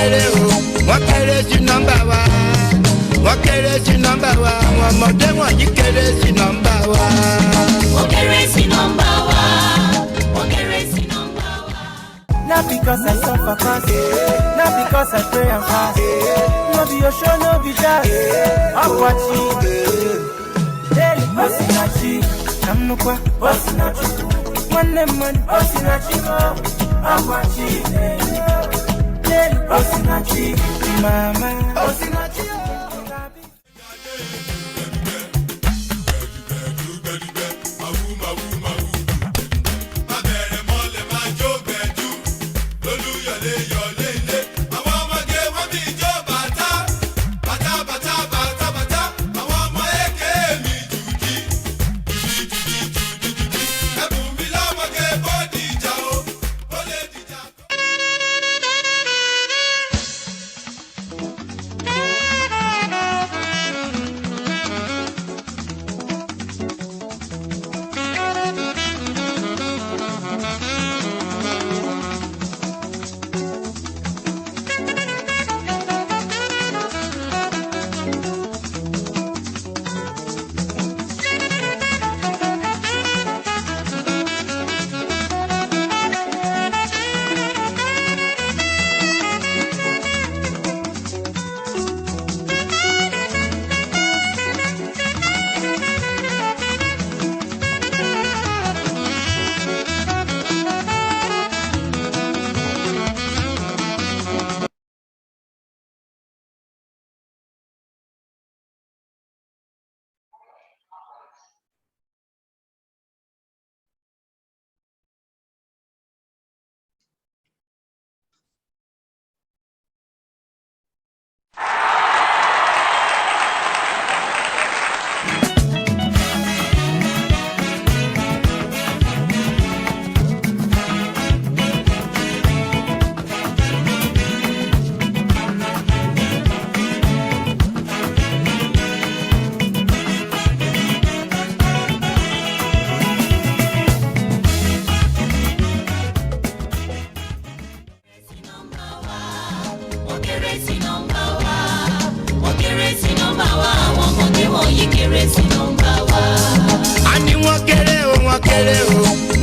kéré o, wọ́n kéré sí nọ́mbà wa. Wọ́n kéré sí nọ́mbà wa, àwọn ọmọdé wọ̀nyí kéré sí nọ́mbà wa. Wọ́n kéré sí nọ́mbà wa. Wọ́n kéré sí nọ́mbà wa. Not because I suffer fast, not because I pray and fast. No be your show, no be that. I'm watching. Daily Osinachi, I'm no kwa Osinachi. One man Osinachi, I'm watching. Daily Osinachi, mama Osinachi.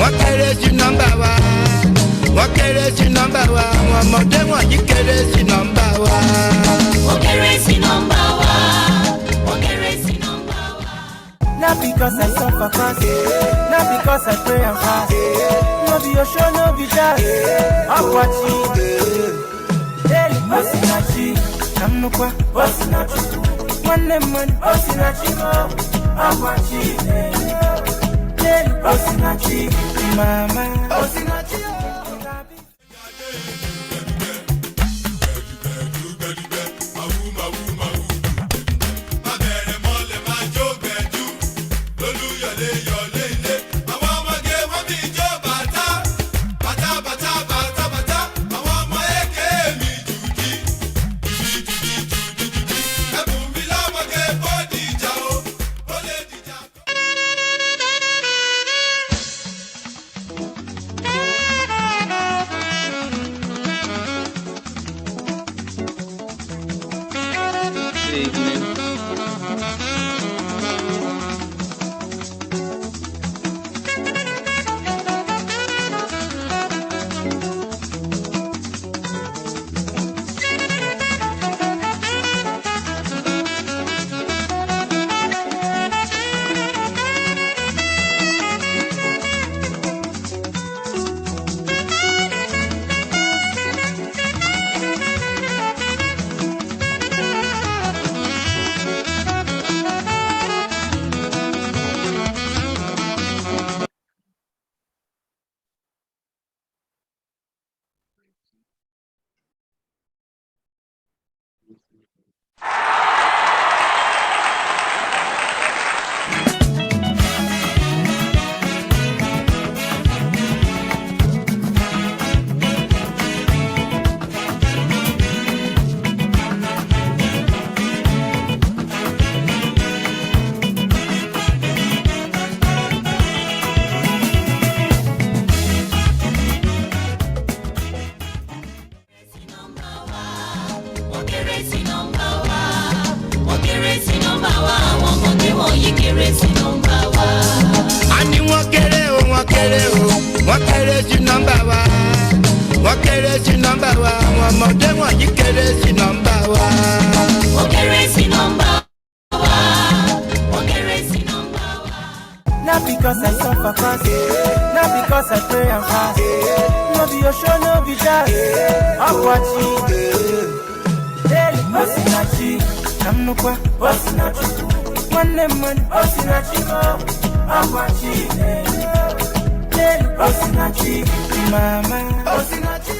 Wọ́n kéré sí nọ́mbà wa. Wọ́n kéré sí nọ́mbà wa, àwọn ọmọdé wọ̀nyí kéré sí nọ́mbà wa. Wọ́n kéré sí nọ́mbà wa. Wọ́n kéré sí nọ́mbà wa. Not because I suffer fast, not because I pray and fast. No be your show, no be that. I'm watching. Daily Osinachi, I'm no kwa Osinachi. One man Osinachi, I'm watching. Daily Osinachi, mama Osinachi. kéré sí nọ́mbà wa. Àní wọ́n kéré o, wọ́n kéré o, wọ́n kéré sí nọ́mbà wa. Wọ́n kéré sí nọ́mbà wa, àwọn ọmọdé wọ̀nyí kéré sí nọ́mbà wa. Wọ́n kéré sí nọ́mbà wa. Wọ́n kéré sí nọ́mbà wa. Not because I suffer fast, not because I pray and fast. No be your show, no be that. I'm watching. Daily, Osinachi, Namnukwa, Osinachi. One money, Osinachi, I'm watching. Daily, Osinachi, Mama, Osinachi.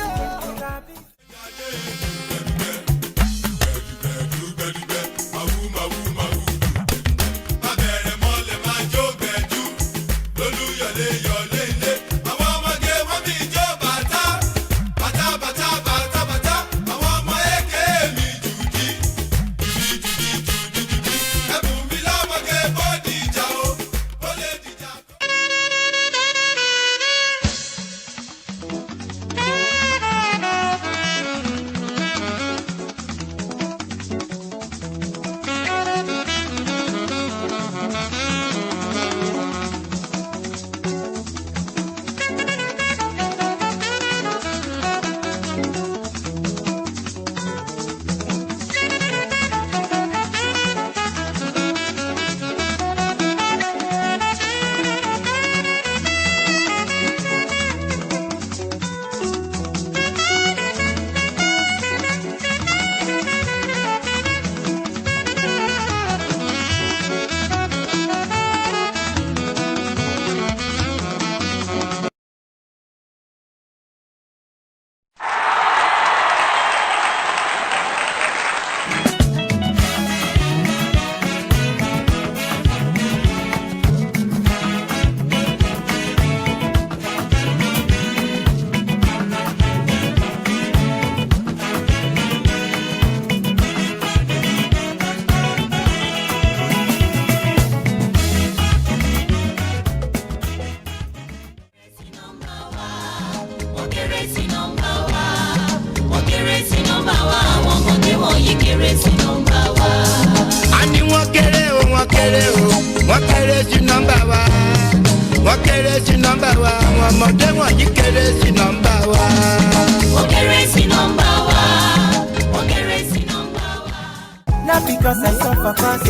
Not because I suffer fast,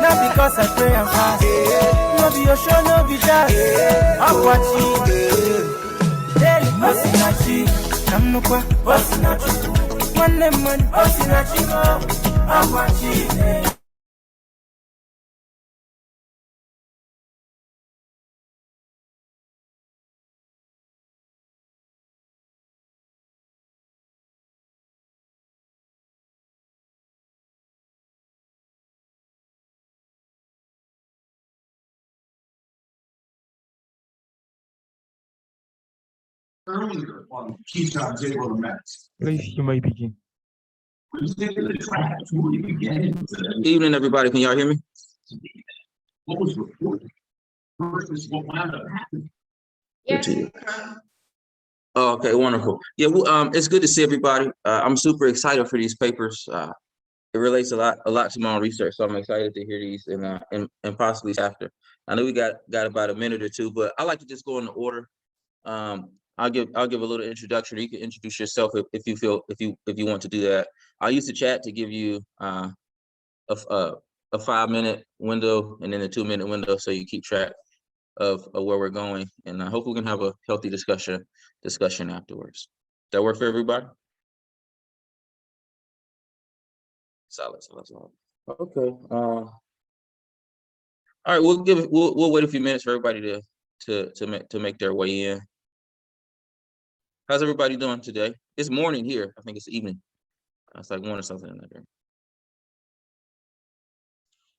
not because I pray and fast. No be your show, no be that. I'm watching. Daily, Osinachi, Namnukwa, Osinachi. One money, Osinachi, I'm watching. Please, you may begin. Evening, everybody. Can y'all hear me? What was reported versus what wound up happening. Good to you. Oh, okay, wonderful. Yeah, well, it's good to see everybody. I'm super excited for these papers. It relates a lot to my own research, so I'm excited to hear these and possibly after. I know we got about a minute or two, but I like to just go in the order. I'll give a little introduction. You can introduce yourself if you want to do that. I'll use the chat to give you a 5-minute window and then a 2-minute window, so you keep track of where we're going, and I hope we can have a healthy discussion afterwards. Does that work for everybody? Solid. Okay. All right. We'll wait a few minutes for everybody to make their way in. How's everybody doing today? It's morning here. I think it's evening. It's like 1 or something in there.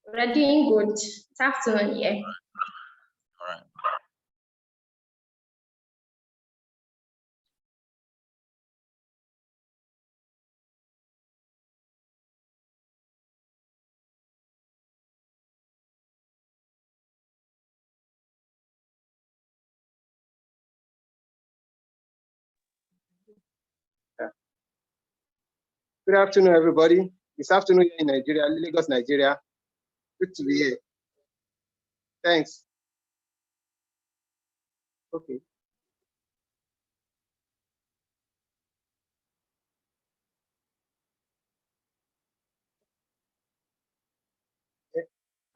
We're doing good. It's afternoon here. All right. Good afternoon, everybody. It's afternoon here in Nigeria, Lagos, Nigeria. Good to be here. Thanks. Okay.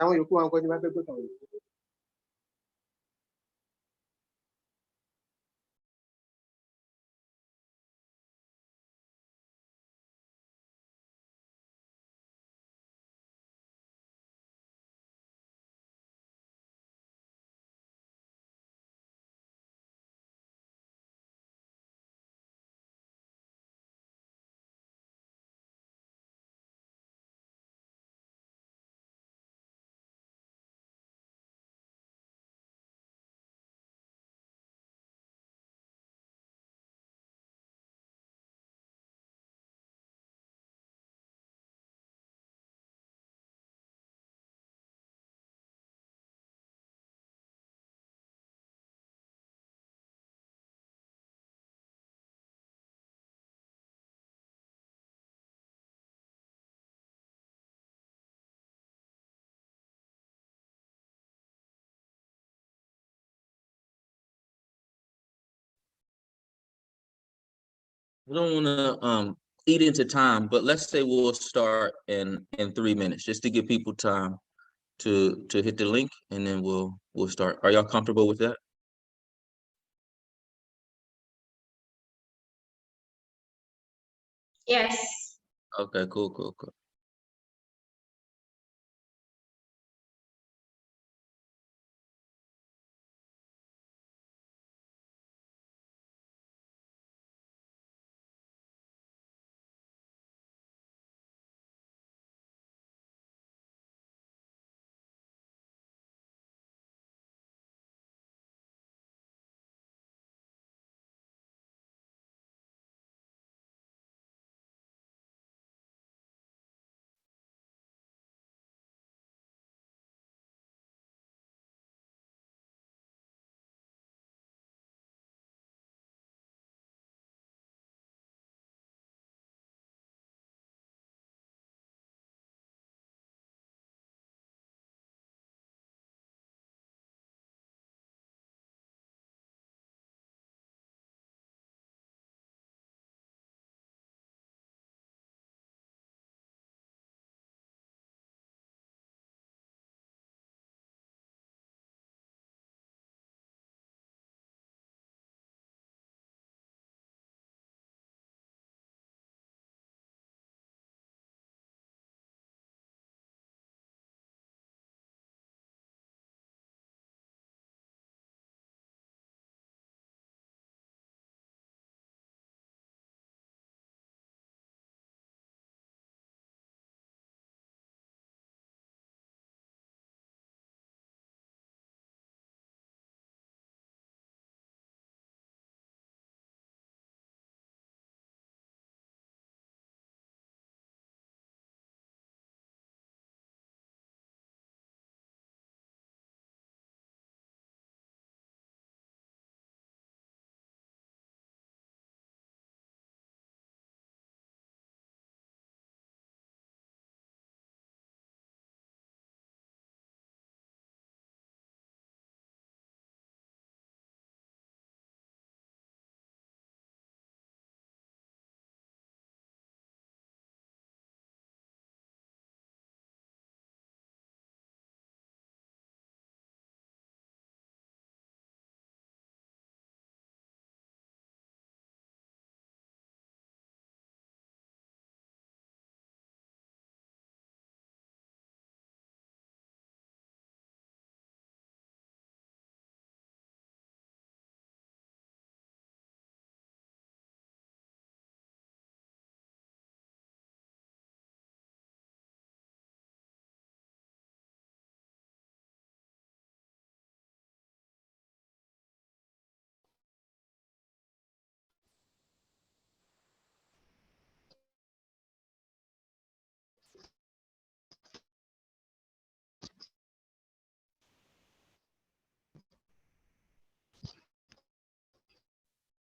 Àwọn yòókù wọn kọ́ ní wọ́n fẹ́ gbé kan wò. I don't want to eat into time, but let's say we'll start in 3 minutes, just to give people time to hit the link, and then we'll start. Are y'all comfortable with that? Yes. Okay, cool, cool, cool.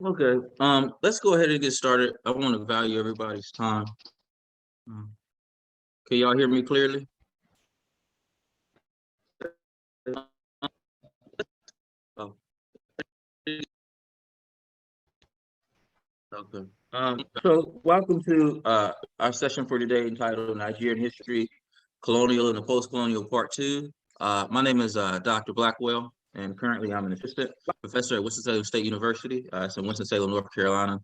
Okay, let's go ahead and get started. I want to value everybody's time. Can y'all hear me clearly? Okay. So welcome to our session for today entitled Nigerian History, Colonial and the Postcolonial Part 2. My name is Dr. Blackwell, and currently I'm an assistant professor at Winston-Salem State University. It's in Winston-Salem, North Carolina.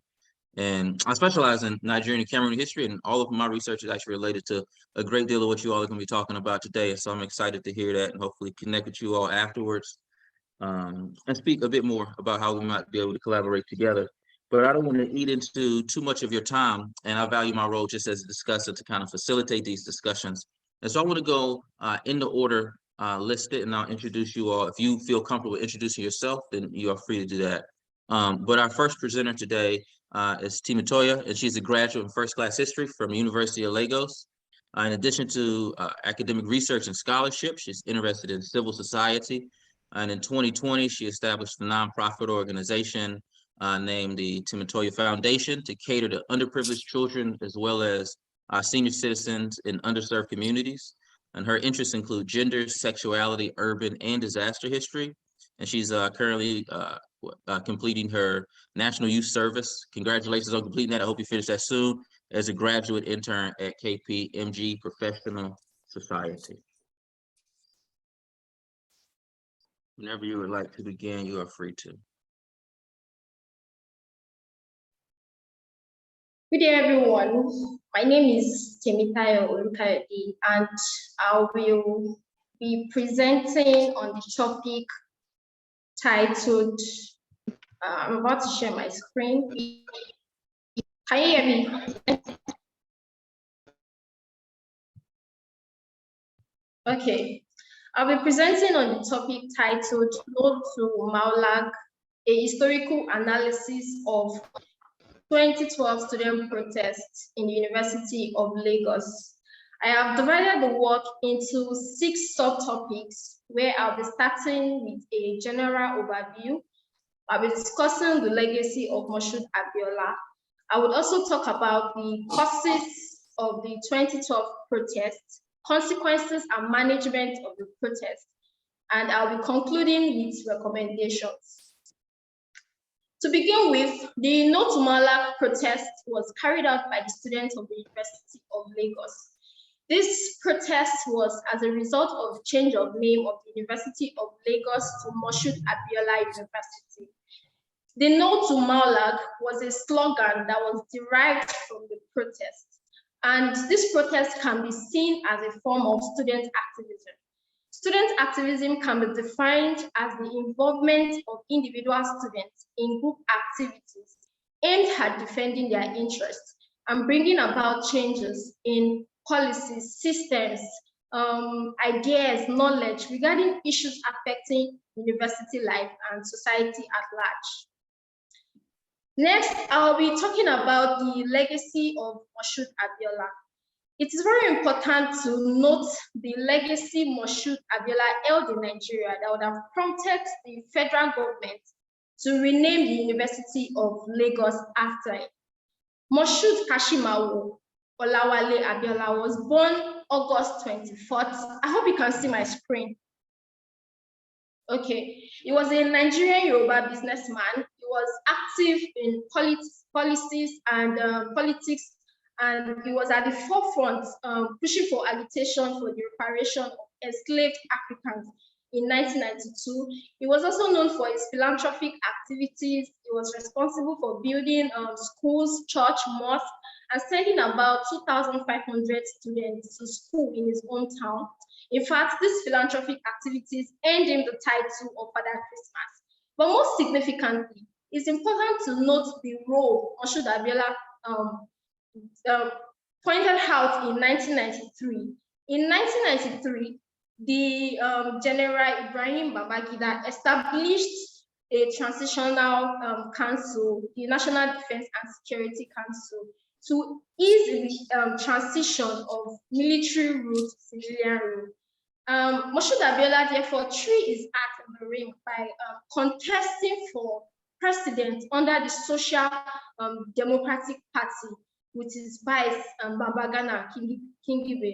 And I specialize in Nigerian and Cameroon history, and all of my research is actually related to a great deal of what you all are going to be talking about today. So I'm excited to hear that and hopefully connect with you all afterwards and speak a bit more about how we might be able to collaborate together. But I don't want to eat into too much of your time, and I value my role just as a discussor to kind of facilitate these discussions. And so I want to go in the order listed, and I'll introduce you all. If you feel comfortable introducing yourself, then you are free to do that. But our first presenter today is Timotaya, and she's a graduate in first-class history from University of Lagos. In addition to academic research and scholarship, she's interested in civil society. And in 2020, she established a nonprofit organization named the Timotaya Foundation to cater to underprivileged children as well as senior citizens in underserved communities. And her interests include gender, sexuality, urban, and disaster history. And she's currently completing her National Youth Service. Congratulations on completing that. I hope you finish that soon as a graduate intern at KPMG Professional Society. Whenever you would like to begin, you are free to. Good day, everyone. My name is Temitayo Olukayode, and I will be presenting on the topic titled, I'm about to share my screen. Can you hear me? Okay. I'll be presenting on the topic titled Road to Maulag, a historical analysis of 2012 student protests in the University of Lagos. I have divided the work into 6 subtopics where I'll be starting with a general overview. I'll be discussing the legacy of Moshood Abiola. I would also talk about the causes of the 2012 protests, consequences and management of the protest, and I'll be concluding with recommendations. To begin with, the No to Maulag protest was carried out by the students of the University of Lagos. This protest was as a result of the change of name of the University of Lagos to Moshood Abiola University. The No to Maulag was a slogan that was derived from the protest. And this protest can be seen as a form of student activism. Student activism can be defined as the involvement of individual students in group activities aimed at defending their interests and bringing about changes in policies, systems, ideas, knowledge regarding issues affecting university life and society at large. Next, I'll be talking about the legacy of Moshood Abiola. It is very important to note the legacy Moshood Abiola held in Nigeria that would have prompted the federal government to rename the University of Lagos after it. Moshood Kashimawo Olawale Abiola was born August 24th. I hope you can see my screen. Okay, he was a Nigerian Yoruba businessman. He was active in policies and politics, and he was at the forefront pushing for agitation for the reparation of enslaved Africans in 1992. He was also known for his philanthropic activities. He was responsible for building schools, church, mosques, and sending about 2,500 students to school in his hometown. In fact, these philanthropic activities earned him the title of Father Christmas. But most significantly, it's important to note the role Moshood Abiola pointed out in 1993. In 1993, the General Ibrahim Babangida established a transitional council, the National Defense and Security Council, to ease the transition of military rule to civilian rule. Moshood Abiola therefore threw his hat in the ring by contesting for president under the Social Democratic Party with his vice Babagana Kingibe.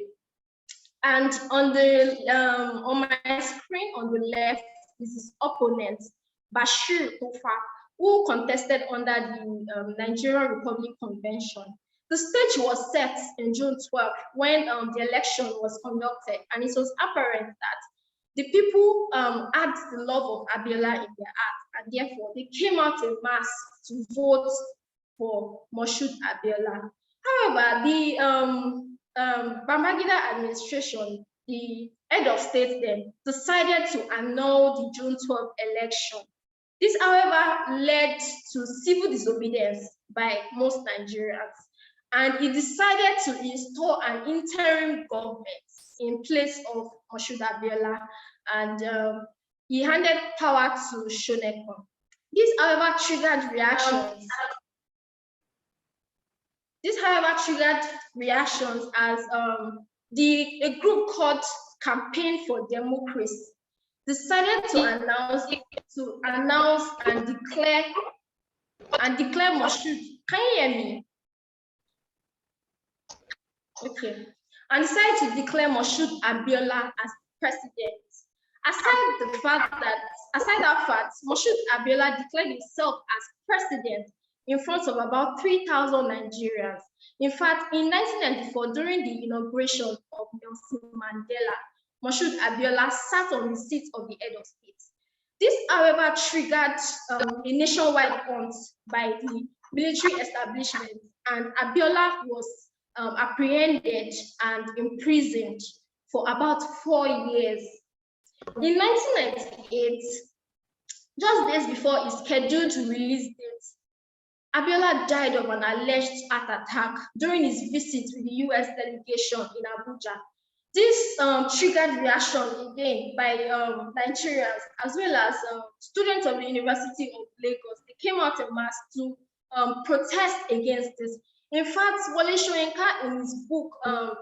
And on my screen on the left is his opponent, Bashir Tofa, who contested under the Nigerian Republic Convention. The stage was set in June 12 when the election was conducted, and it was apparent that the people had the love of Abiola in their heart, and therefore they came out in mass to vote for Moshood Abiola. However, the Babangida administration, the head of state then, decided to annul the June 12 election. This, however, led to civil disobedience by most Nigerians, and he decided to install an interim government in place of Moshood Abiola, and he handed power to Shonekon. This, however, triggered reactions. As a group called Campaign for Democracy decided to announce and declare Moshood. Can you hear me? Okay. And decided to declare Moshood Abiola as president. Aside that fact, Moshood Abiola declared himself as president in front of about 3,000 Nigerians. In fact, in 1994, during the inauguration of Nelson Mandela, Moshood Abiola sat on the seat of the head of state. This, however, triggered a nationwide hunt by the military establishment, and Abiola was apprehended and imprisoned for about 4 years. In 1998, just days before his scheduled release date, Abiola died of an alleged heart attack during his visit with the US delegation in Abuja. This triggered reaction again by Nigerians as well as students of the University of Lagos. They came out en masse to protest against this. In fact, Wole Soyinka, in his book,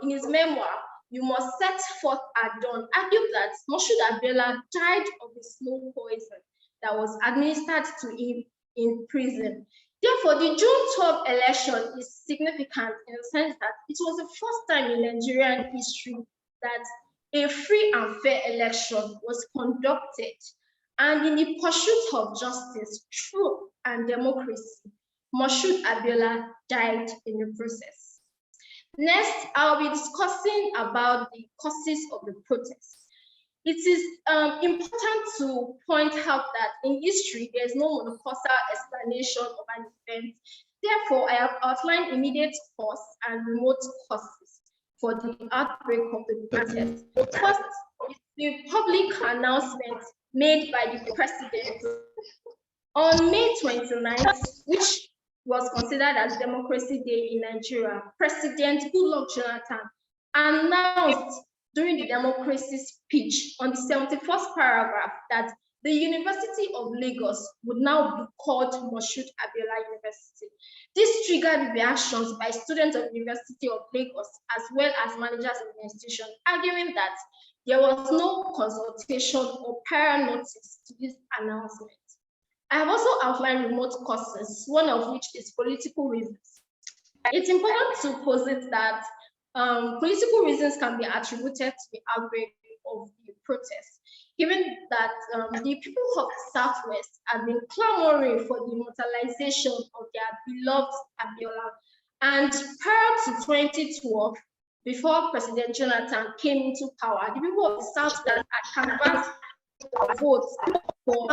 in his memoir, You Must Set Forth at Dawn, argued that Moshood Abiola died of a slow poison that was administered to him in prison. Therefore, the June 12 election is significant in the sense that it was the first time in Nigerian history that a free and fair election was conducted, and in the pursuit of justice, truth, and democracy, Moshood Abiola died in the process. Next, I'll be discussing about the causes of the protest. It is important to point out that in history, there is no monocausal explanation of an event. Therefore, I have outlined immediate cause and remote causes for the outbreak of the protest. First, is the public announcement made by the president on May 29th, which was considered as Democracy Day in Nigeria. President Goodluck Jonathan announced during the democracy speech on the 71st paragraph that the University of Lagos would now be called Moshood Abiola University. This triggered reactions by students of the University of Lagos as well as managers of the institution, arguing that there was no consultation or prior notice to this announcement. I have also outlined remote causes, one of which is political reasons. It's important to posit that political reasons can be attributed to the outbreak of the protest, given that the people of the Southwest have been clamoring for the immortalization of their beloved Abiola. And prior to 2012, before President Jonathan came into power, the people of the Southwest had canvassed votes for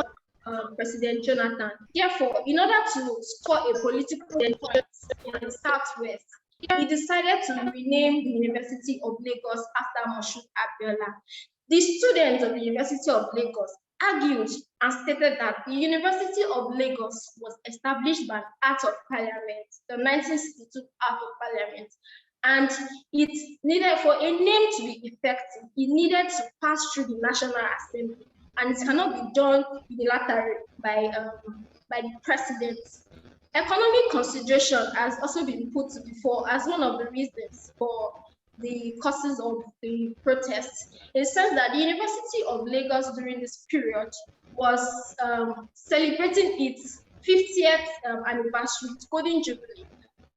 President Jonathan. Therefore, in order to score a political point in the Southwest, he decided to rename the University of Lagos after Moshood Abiola. The students of the University of Lagos argued and stated that the University of Lagos was established by an Act of Parliament, the 1962 Act of Parliament, and it needed, for a name to be effective, it needed to pass through the National Assembly, and it cannot be done unilaterally by the president. Economic consideration has also been put before as one of the reasons for the causes of the protests, in the sense that the University of Lagos during this period was celebrating its 50th anniversary, Golden Jubilee,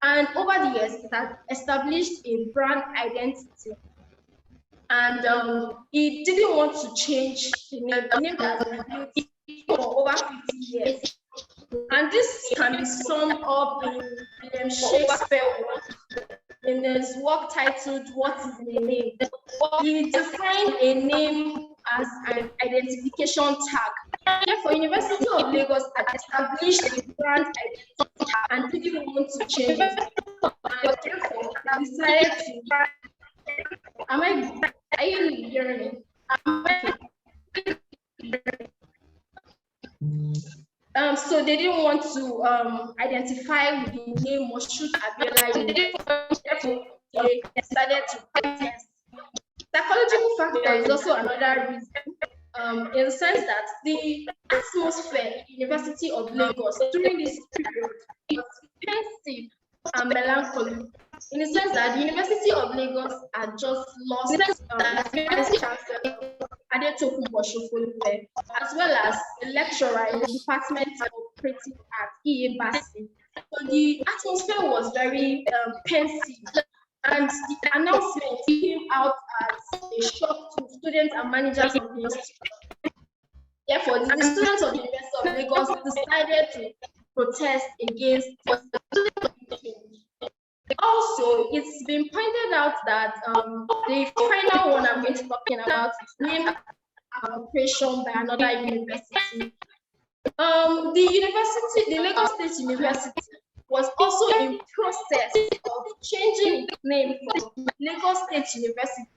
and over the years it had established a brand identity, and it didn't want to change the name. The name that was built for over 50 years. And this can be summed up in William Shakespeare's work, in his work titled What is a Name? He defined a name as an identification tag. Therefore, University of Lagos had established a brand identity and didn't want to change it. And therefore, they decided to. Are you hearing me? So they didn't want to identify with the name Moshood Abiola. Therefore, they decided to protest. Psychological factor is also another reason, in the sense that the atmosphere in the University of Lagos during this period was pensive and melancholy, in the sense that the University of Lagos had just lost its Vice Chancellor, Adetokunbo Boshofolue, as well as the lecturer in the Department of Creative Art, E.A. Bassi. So the atmosphere was very pensive, and the announcement came out as a shock to students and managers of the institution. Therefore, the students of the University of Lagos decided to protest against this change. Also, it's been pointed out that the final one I'm going to be talking about is named operation by another university. The Lagos State University was also in process of changing its name from Lagos State University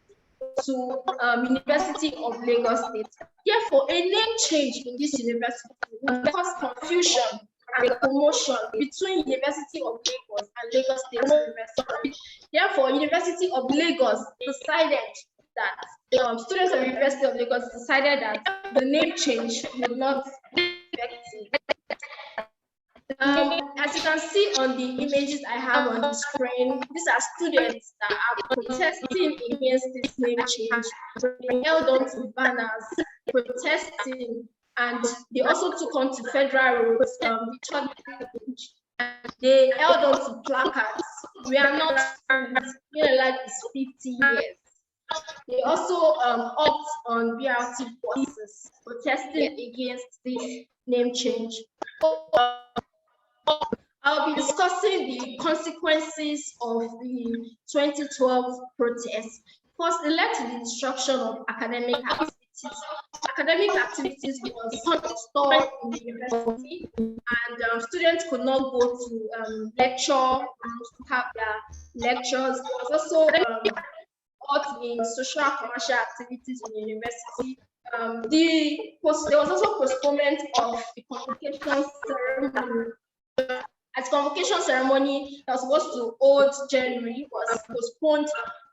to University of Lagos State. Therefore, a name change in this university will cause confusion and commotion between University of Lagos and Lagos State University. Therefore, University of Lagos decided that students of University of Lagos decided that the name change would not be effective. As you can see on the images I have on the screen, these are students that are protesting against this name change. They held on to banners protesting, and they also took on to federal roads, they held on to placards. We are not friends. Like it's 50 years. They also opt on BRT buses, protesting against this name change. I'll be discussing the consequences of the 2012 protest. First, it led to the destruction of academic activities. Academic activities was stopped in the university, and students could not go to lecture rooms to have their lectures. There was also halt in social and commercial activities in the university. There was also postponement of the convocation ceremony. As convocation ceremony that was supposed to hold January was postponed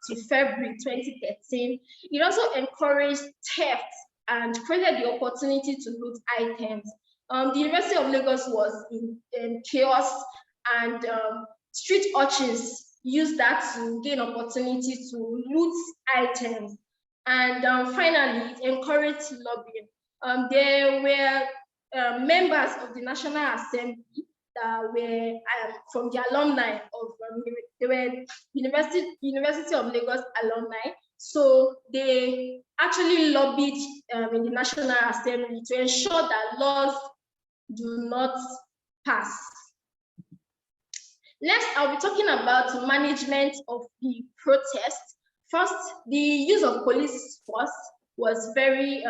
to February 2013. It also encouraged theft and created the opportunity to loot items. The University of Lagos was in chaos, and street urchins used that to gain opportunity to loot items. And finally, it encouraged lobbying. There were members of the National Assembly that were from the alumni of they were University of Lagos alumni. So they actually lobbied in the National Assembly to ensure that laws do not pass. Next, I'll be talking about management of the protest. First, the use of police force was very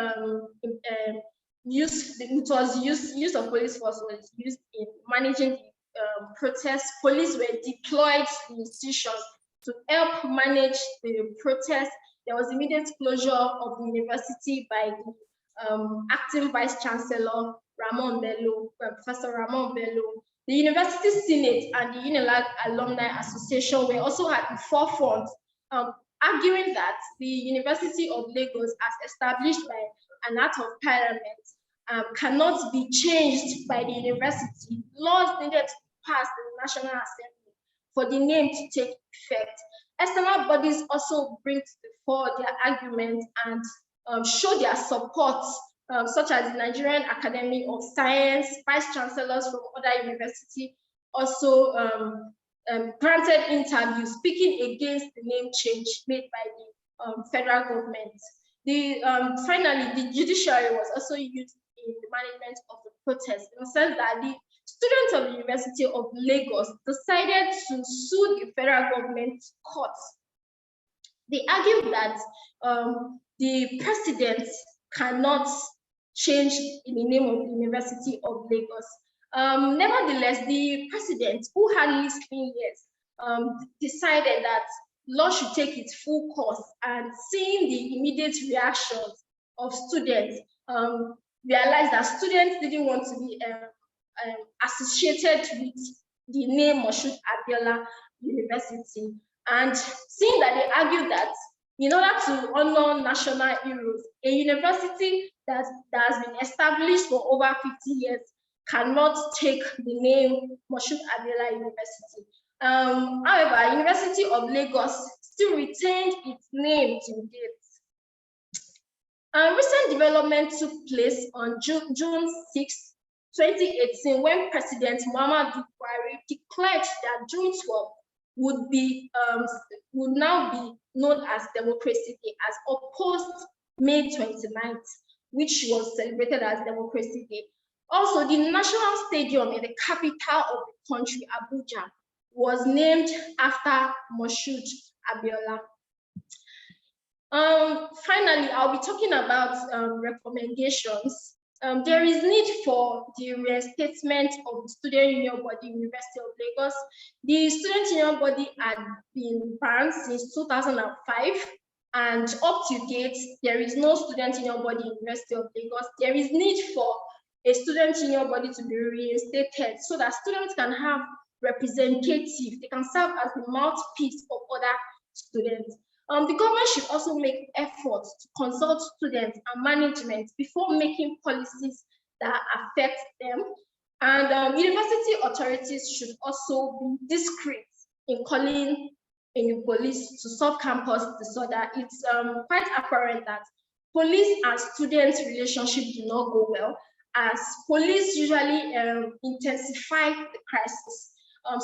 use of police force was used in managing the protests. Police were deployed to the institution to help manage the protest. There was immediate closure of the university by the acting Vice Chancellor, Professor Ramon Bello. The University Senate and the UNILAG Alumni Association were also at the forefront, arguing that the University of Lagos, as established by an act of parliament, cannot be changed by the university. Laws needed to pass the National Assembly for the name to take effect. External bodies also bring to the fore their argument and show their support, such as the Nigerian Academy of Science, vice chancellors from other universities also granted interviews speaking against the name change made by the federal government. Finally, the judiciary was also used in the management of the protest, in the sense that the students of the University of Lagos decided to sue the federal government courts. They argued that the president cannot change in the name of the University of Lagos. Nevertheless, the president, who had listening ears, decided that law should take its full course, and seeing the immediate reactions of students, realized that students didn't want to be associated with the name Moshood Abiola University. And seeing that they argued that in order to honor national heroes, a university that has been established for over 50 years cannot take the name Moshood Abiola University. However, University of Lagos still retained its name to date. Recent development took place on June 6, 2018, when President Muhammadu Buhari declared that June 12 would now be known as Democracy Day, as opposed May 29th, which was celebrated as Democracy Day. Also, the National Stadium in the capital of the country, Abuja, was named after Moshood Abiola. Finally, I'll be talking about recommendations. There is need for the reinstatement of the Student Union Body, University of Lagos. The Student Union Body had been banned since 2005, and up to date, there is no Student Union Body, University of Lagos. There is need for a Student Union Body to be reinstated so that students can have representatives. They can serve as the mouthpiece of other students. The government should also make efforts to consult students and management before making policies that affect them. And university authorities should also be discreet in calling in the police to solve campus disorder. It's quite apparent that police and students' relationship do not go well, as police usually intensify the crisis.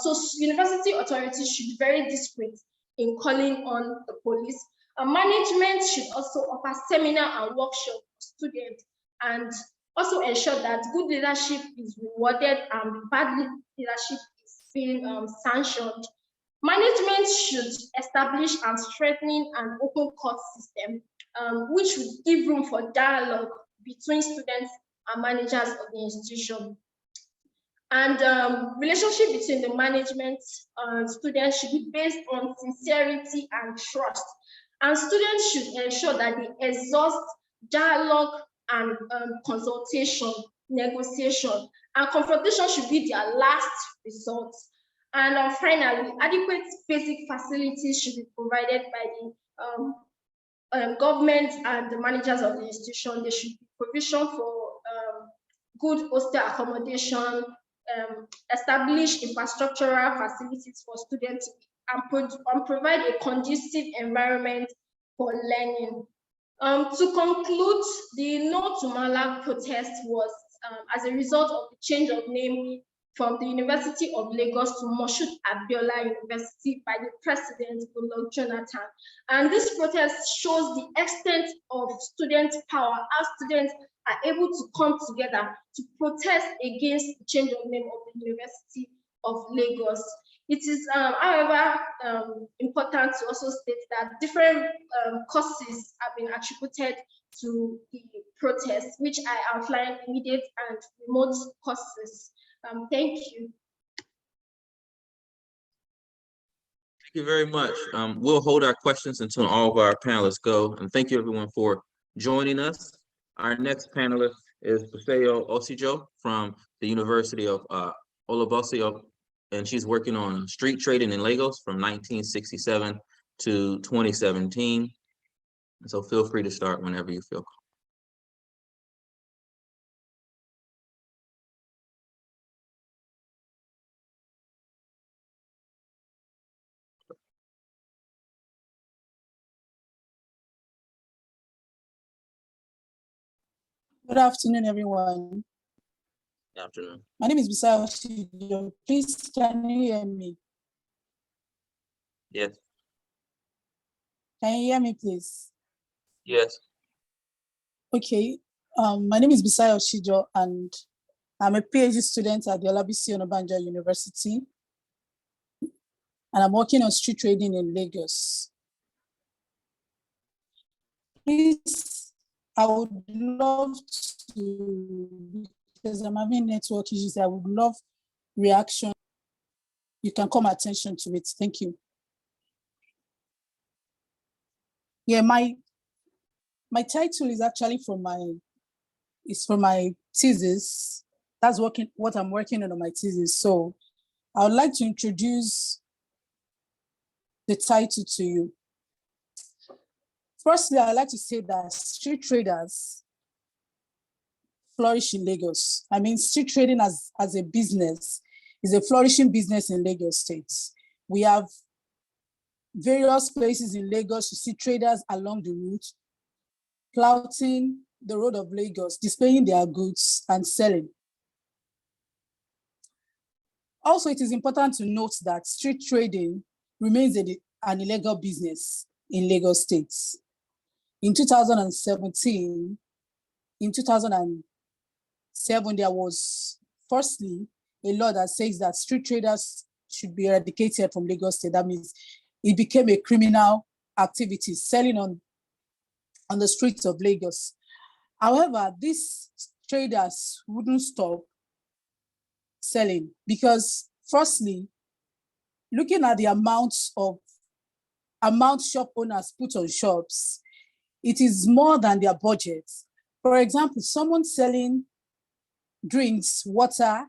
So university authorities should be very discreet in calling on the police. Management should also offer seminar and workshop for students, and also ensure that good leadership is rewarded and bad leadership is being sanctioned. Management should establish and strengthen an open court system, which would give room for dialogue between students and managers of the institution. And relationship between the management and students should be based on sincerity and trust. And students should ensure that they exhaust dialogue and consultation, negotiation, and confrontation should be their last resort. And finally, adequate basic facilities should be provided by the government and the managers of the institution. There should be provision for good hostel accommodation, establish infrastructural facilities for students, and provide a conducive environment for learning. To conclude, the No to Malang protest was as a result of the change of name from the University of Lagos to Moshood Abiola University by the President Goodluck Jonathan. And this protest shows the extent of student power, how students are able to come together to protest against the change of name of the University of Lagos. It is, however, important to also state that different causes have been attributed to the protest, which I outlined: immediate and remote causes. Thank you. Thank you very much. We'll hold our questions until all of our panelists go. And thank you everyone for joining us. Our next panelist is Paseo Osijo from the University of Olabosio, and she's working on street trading in Lagos from 1967 to 2017. And so feel free to start whenever you feel. Good afternoon, everyone. Good afternoon. My name is Bisao Shijo. Please, can you hear me? Yes. Can you hear me, please? Yes. Okay. My name is Bisayo Shijo, and I'm a PhD student at the Olabisi Onabanjo University, and I'm working on street trading in Lagos. Please, I would love to, because I'm having network issues, I would love reaction. You can come attention to it. Thank you. Yeah, my title is actually from my thesis. That's what I'm working on my thesis. So I would like to introduce the title to you. Firstly, I'd like to say that street traders flourish in Lagos. I mean, street trading as a business is a flourishing business in Lagos State. We have various places in Lagos. You see traders along the route, flouting the road of Lagos, displaying their goods and selling. Also, it is important to note that street trading remains an illegal business in Lagos State. In 2007, there was firstly a law that says that street traders should be eradicated from Lagos State. That means it became a criminal activity, selling on the streets of Lagos. However, these traders wouldn't stop selling because, firstly, looking at the amount shop owners put on shops, it is more than their budget. For example, someone selling drinks, water,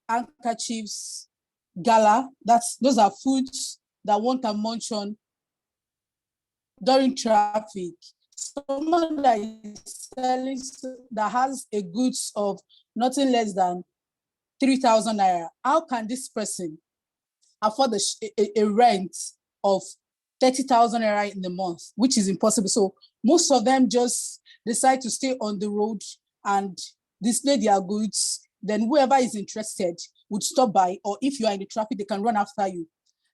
handkerchiefs, gala, those are foods that one can munch on during traffic. Someone that is selling, that has a goods of nothing less than 3,000 naira, how can this person afford a rent of 30,000 naira in the month, which is impossible? So most of them just decide to stay on the road and display their goods. Then whoever is interested would stop by, or if you are in the traffic, they can run after you.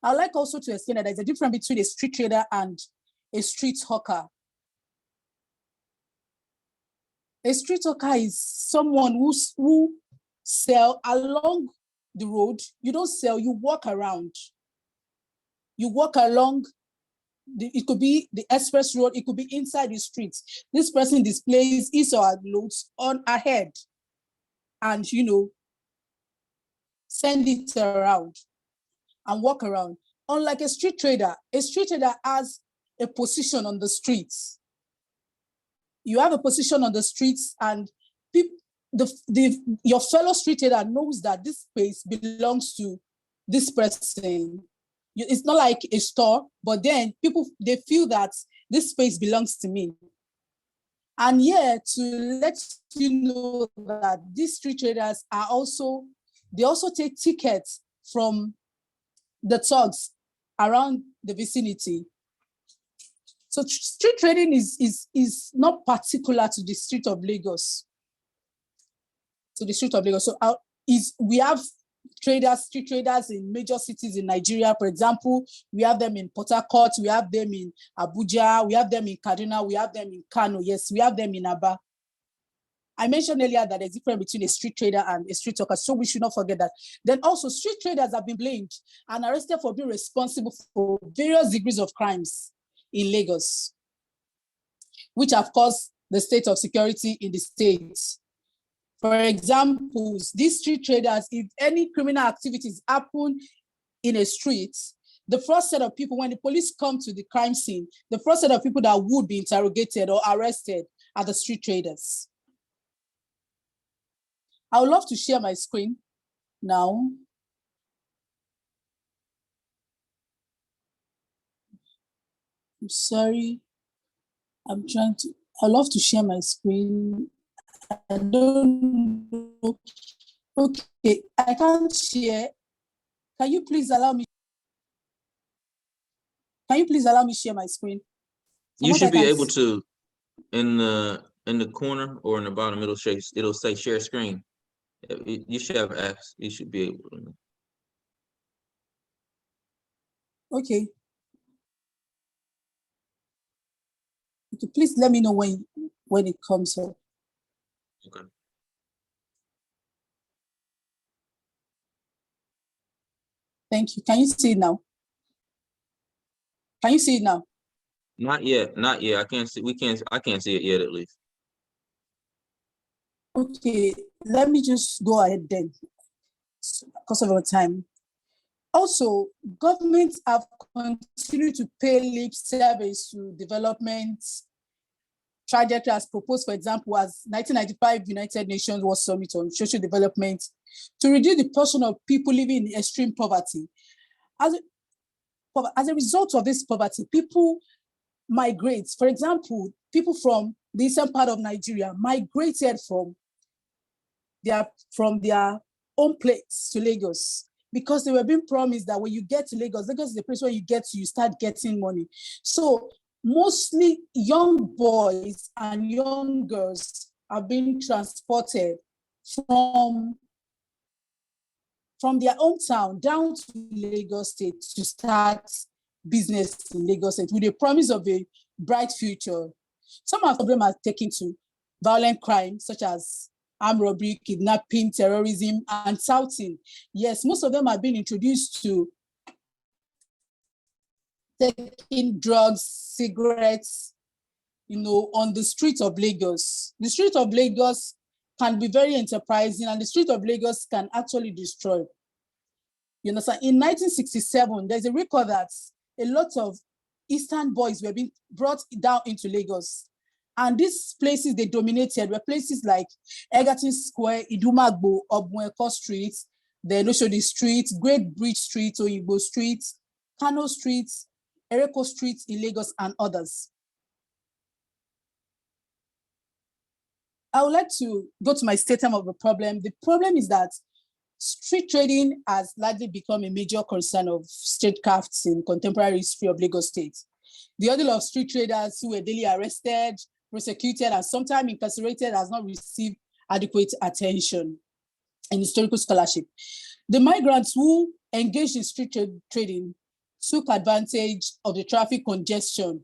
I'd like also to explain that there's a difference between a street trader and a street hawker. A street hawker is someone who sell along the road. You don't sell, you walk around. You walk along, it could be the express road, it could be inside the streets. This person displays his or her loads on ahead and, send it around and walk around. Unlike a street trader has a position on the streets. You have a position on the streets, and your fellow street trader knows that this space belongs to this person. It's not like a store, but then they feel that this space belongs to me. And yet, to let you know that these street traders also take tickets from the thugs around the vicinity. So street trading is not particular to the street of Lagos. So we have street traders in major cities in Nigeria. For example, we have them in Port Harcourt, we have them in Abuja, we have them in Kaduna, we have them in Kano. Yes, we have them in Aba. I mentioned earlier that there's a difference between a street trader and a street hawker, so we should not forget that. Then also, street traders have been blamed and arrested for being responsible for various degrees of crimes in Lagos, which have caused the state of security in the state. For example, these street traders, if any criminal activities happen in a street, the first set of people, when the police come to the crime scene, the first set of people that would be interrogated or arrested are the street traders. I would love to share my screen now. I'm sorry. I'd love to share my screen. I don't know. Okay, I can't share. Can you please allow me? Can you please allow me share my screen? You should be able to, in the corner or in the bottom, it'll say share screen. You should have access. You should be able to. Okay. Okay, please let me know when it comes up. Okay. Thank you. Can you see it now? Can you see it now? Not yet. Not yet. I can't see. I can't see it yet. At least. Okay. Let me just go ahead then, because of our time. Also, governments have continued to pay lip service to development trajectory as proposed, for example, as 1995 United Nations World Summit on Social Development to reduce the portion of people living in extreme poverty. As a result of this poverty, people migrate. For example, people from the eastern part of Nigeria migrated from their own place to Lagos, because they were being promised that when you get to Lagos, Lagos is the place where you start getting money. So mostly young boys and young girls are being transported from their hometown down to Lagos State to start business in Lagos State with the promise of a bright future. Some of them are taken to violent crimes such as armed robbery, kidnapping, terrorism, and touting. Yes, most of them have been introduced to taking drugs, cigarettes, on the streets of Lagos. The street of Lagos can be very enterprising, and the street of Lagos can actually destroy. You understand? In 1967, there's a record that a lot of Eastern boys were being brought down into Lagos. And these places they dominated were places like Egerton Square, Idumagbo, Obweko Street, the Oshodi Street, Great Bridge Street, Oyigbo Street, Kano Street, Ereko Street in Lagos, and others. I would like to go to my statement of the problem. The problem is that street trading has largely become a major concern of statecrafts in contemporary history of Lagos State. The ordeal of street traders who were daily arrested, prosecuted, and sometimes incarcerated has not received adequate attention in historical scholarship. The migrants who engaged in street trading took advantage of the traffic congestion,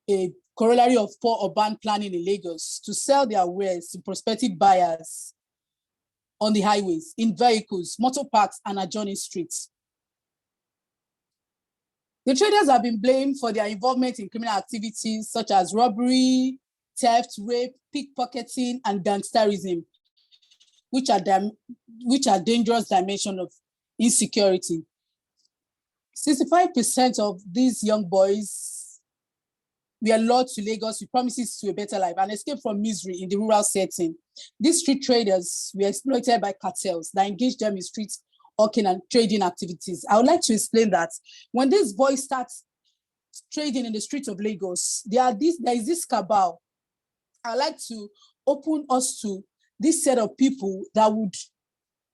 a corollary of poor urban planning in Lagos, to sell their wares to prospective buyers on the highways, in vehicles, motor parks, and adjoining streets. The traders have been blamed for their involvement in criminal activities such as robbery, theft, rape, pickpocketing, and gangsterism, which are dangerous dimensions of insecurity. 65% of these young boys were lured to Lagos with promises to a better life and escape from misery in the rural setting. These street traders were exploited by cartels that engaged them in street hawking and trading activities. I would like to explain that when these boys start trading in the streets of Lagos, there is this cabal. I'd like to open us to this set of people that would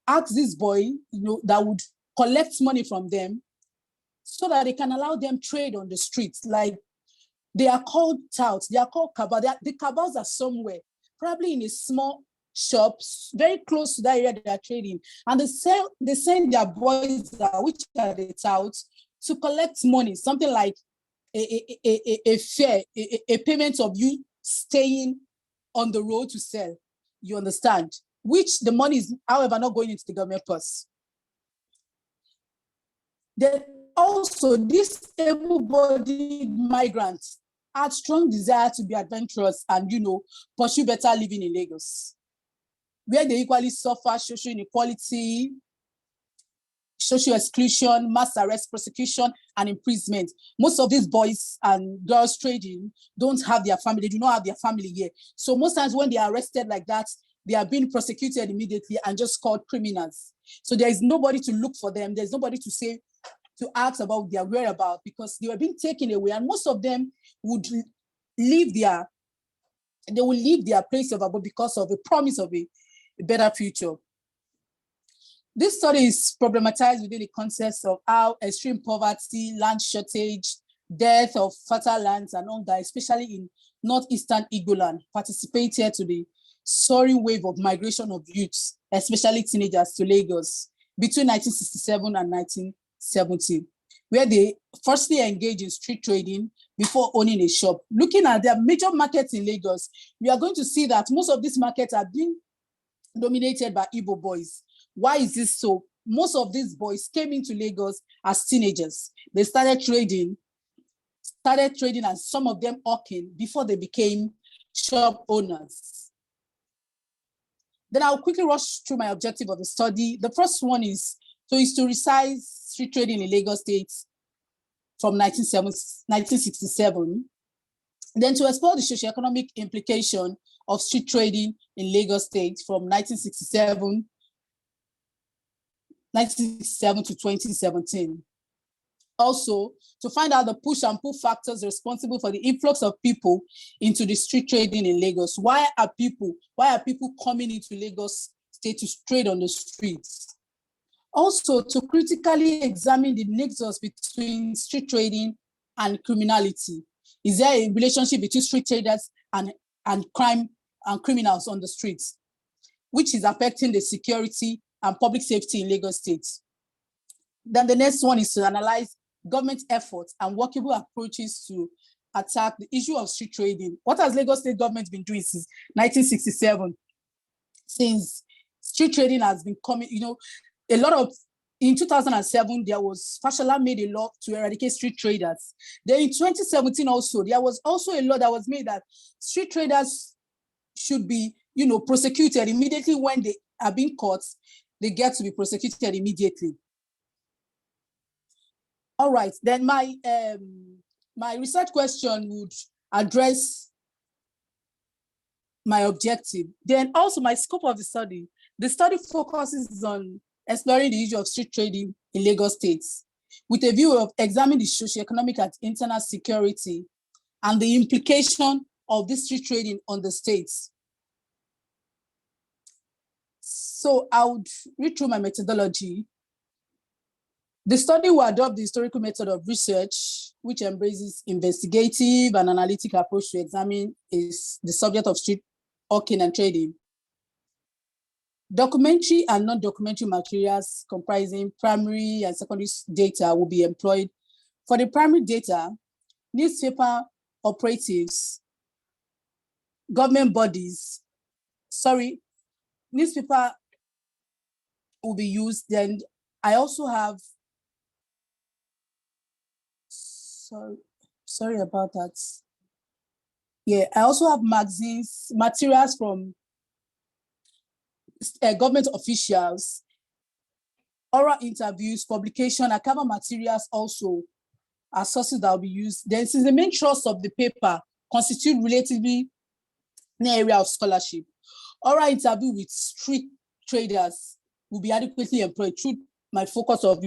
ask this boy, that would collect money from them so that they can allow them trade on the streets. Like, they are called touts, they are called cabal. The cabals are somewhere, probably in a small shops very close to that area they are trading, and they send their boys, which are the touts, to collect money, something like a fare, a payment of you staying on the road to sell. You understand? Which the money is, however, not going into the government purse. Then also, these able-bodied migrants had strong desire to be adventurous and, pursue better living in Lagos, where they equally suffer social inequality, social exclusion, mass arrest, prosecution, and imprisonment. Most of these boys and girls trading don't have their family. They do not have their family here. So most times when they are arrested like that, they are being prosecuted immediately and just called criminals. So there is nobody to look for them. There's nobody to ask about their whereabouts, because they were being taken away, and most of them would leave their place of abode because of the promise of a better future. This study is problematized within the context of how extreme poverty, land shortage, death of fertile lands, and hunger, especially in northeastern Igboland, participated to the soaring wave of migration of youths, especially teenagers, to Lagos between 1967 and 1970, where they firstly engaged in street trading, before owning a shop. Looking at their major markets in Lagos, we are going to see that most of these markets are being dominated by Igbo boys. Why is this so? Most of these boys came into Lagos as teenagers. They started trading, and some of them hawking before they became shop owners. Then I'll quickly rush through my objective of the study. The first one is to resize street trading in Lagos State from 1967. Then to explore the socioeconomic implication of street trading in Lagos State from 1967 to 2017. Also, to find out the push and pull factors responsible for the influx of people into the street trading in Lagos. Why are people coming into Lagos State to trade on the streets? Also, to critically examine the nexus between street trading and criminality. Is there a relationship between street traders and crime and criminals on the streets, which is affecting the security and public safety in Lagos State? Then the next one is to analyze government efforts and workable approaches to attack the issue of street trading. What has Lagos State government been doing since 1967? Since street trading has been coming, in 2007, there was Fashola made a law to eradicate street traders. Then in 2017 also, there was also a law that was made that street traders should be, prosecuted immediately when they are being caught. They get to be prosecuted immediately. All right, then my research question would address my objective. Then also my scope of the study. The study focuses on exploring the issue of street trading in Lagos State with a view of examining the socioeconomic and internal security and the implication of this street trading on the states. So I would read through my methodology. The study will adopt the historical method of research, which embraces investigative and analytic approach to examine the subject of street hawking and trading. Documentary and non-documentary materials comprising primary and secondary data will be employed. For the primary data, newspaper operatives, government bodies, newspaper will be used. Then I also have, sorry about that. Yeah, I also have magazines, materials from government officials, oral interviews, publication, archival materials also are sources that will be used. Then since the main thrust of the paper constitute relatively new area of scholarship, oral interview with street traders will be adequately employed through my focus of,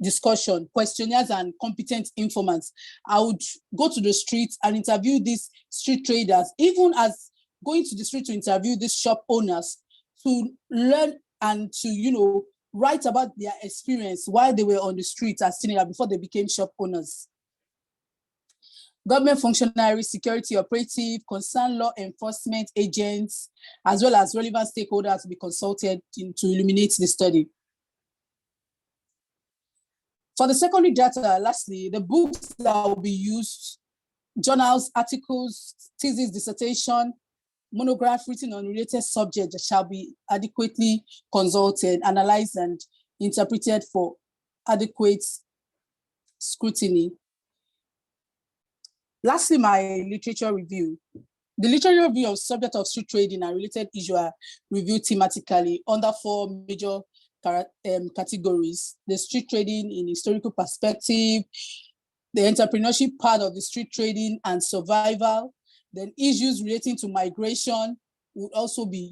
discussion, questionnaires, and competent informants. I would go to the streets and interview these street traders, even as going to the street to interview these shop owners to learn and to, write about their experience while they were on the streets as teenagers before they became shop owners. Government functionaries, security operative, concerned law enforcement agents, as well as relevant stakeholders to be consulted to illuminate the study. For the secondary data, lastly, the books that will be used, journals, articles, thesis, dissertation, monograph written on related subjects shall be adequately consulted, analyzed, and interpreted for adequate scrutiny. Lastly, my literature review. The literature review of subject of street trading and related issues are reviewed thematically under 4 major categories: the street trading in historical perspective, the entrepreneurship part of the street trading and survival, then issues relating to migration would also be,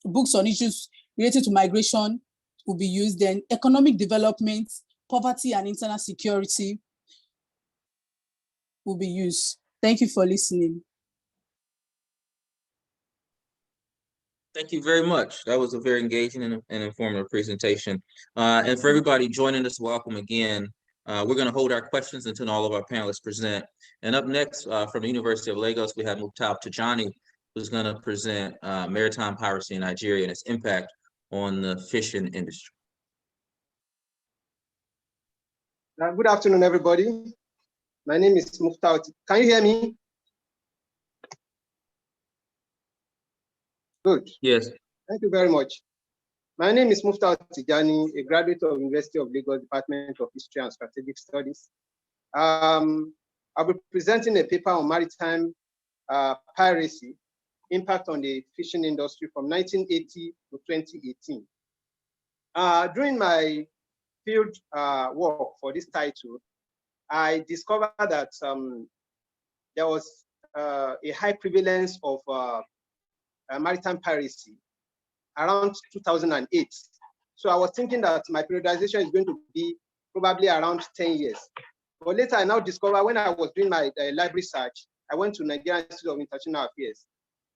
books on issues related to migration will be used, then economic development, poverty and internal security will be used. Thank you for listening. Thank you very much. That was a very engaging and informative presentation. And for everybody joining us, welcome again. We're going to hold our questions until all of our panelists present. And up next from the University of Lagos, we have Mukhtar Tijani, who's going to present maritime piracy in Nigeria and its impact on the fishing industry. Good afternoon, everybody. My name is Muftauti. Can you hear me? Good. Yes. Thank you very much. My name is Muftauti Tijani, a graduate of University of Lagos Department of History and Strategic Studies. I'll be presenting a paper on maritime piracy, impact on the fishing industry from 1980 to 2018. During my field work for this title, I discovered that there was a high prevalence of maritime piracy around 2008. So I was thinking that my periodization is going to be probably around 10 years. But later I now discovered, when I was doing my library search, I went to Nigerian Institute of International Affairs.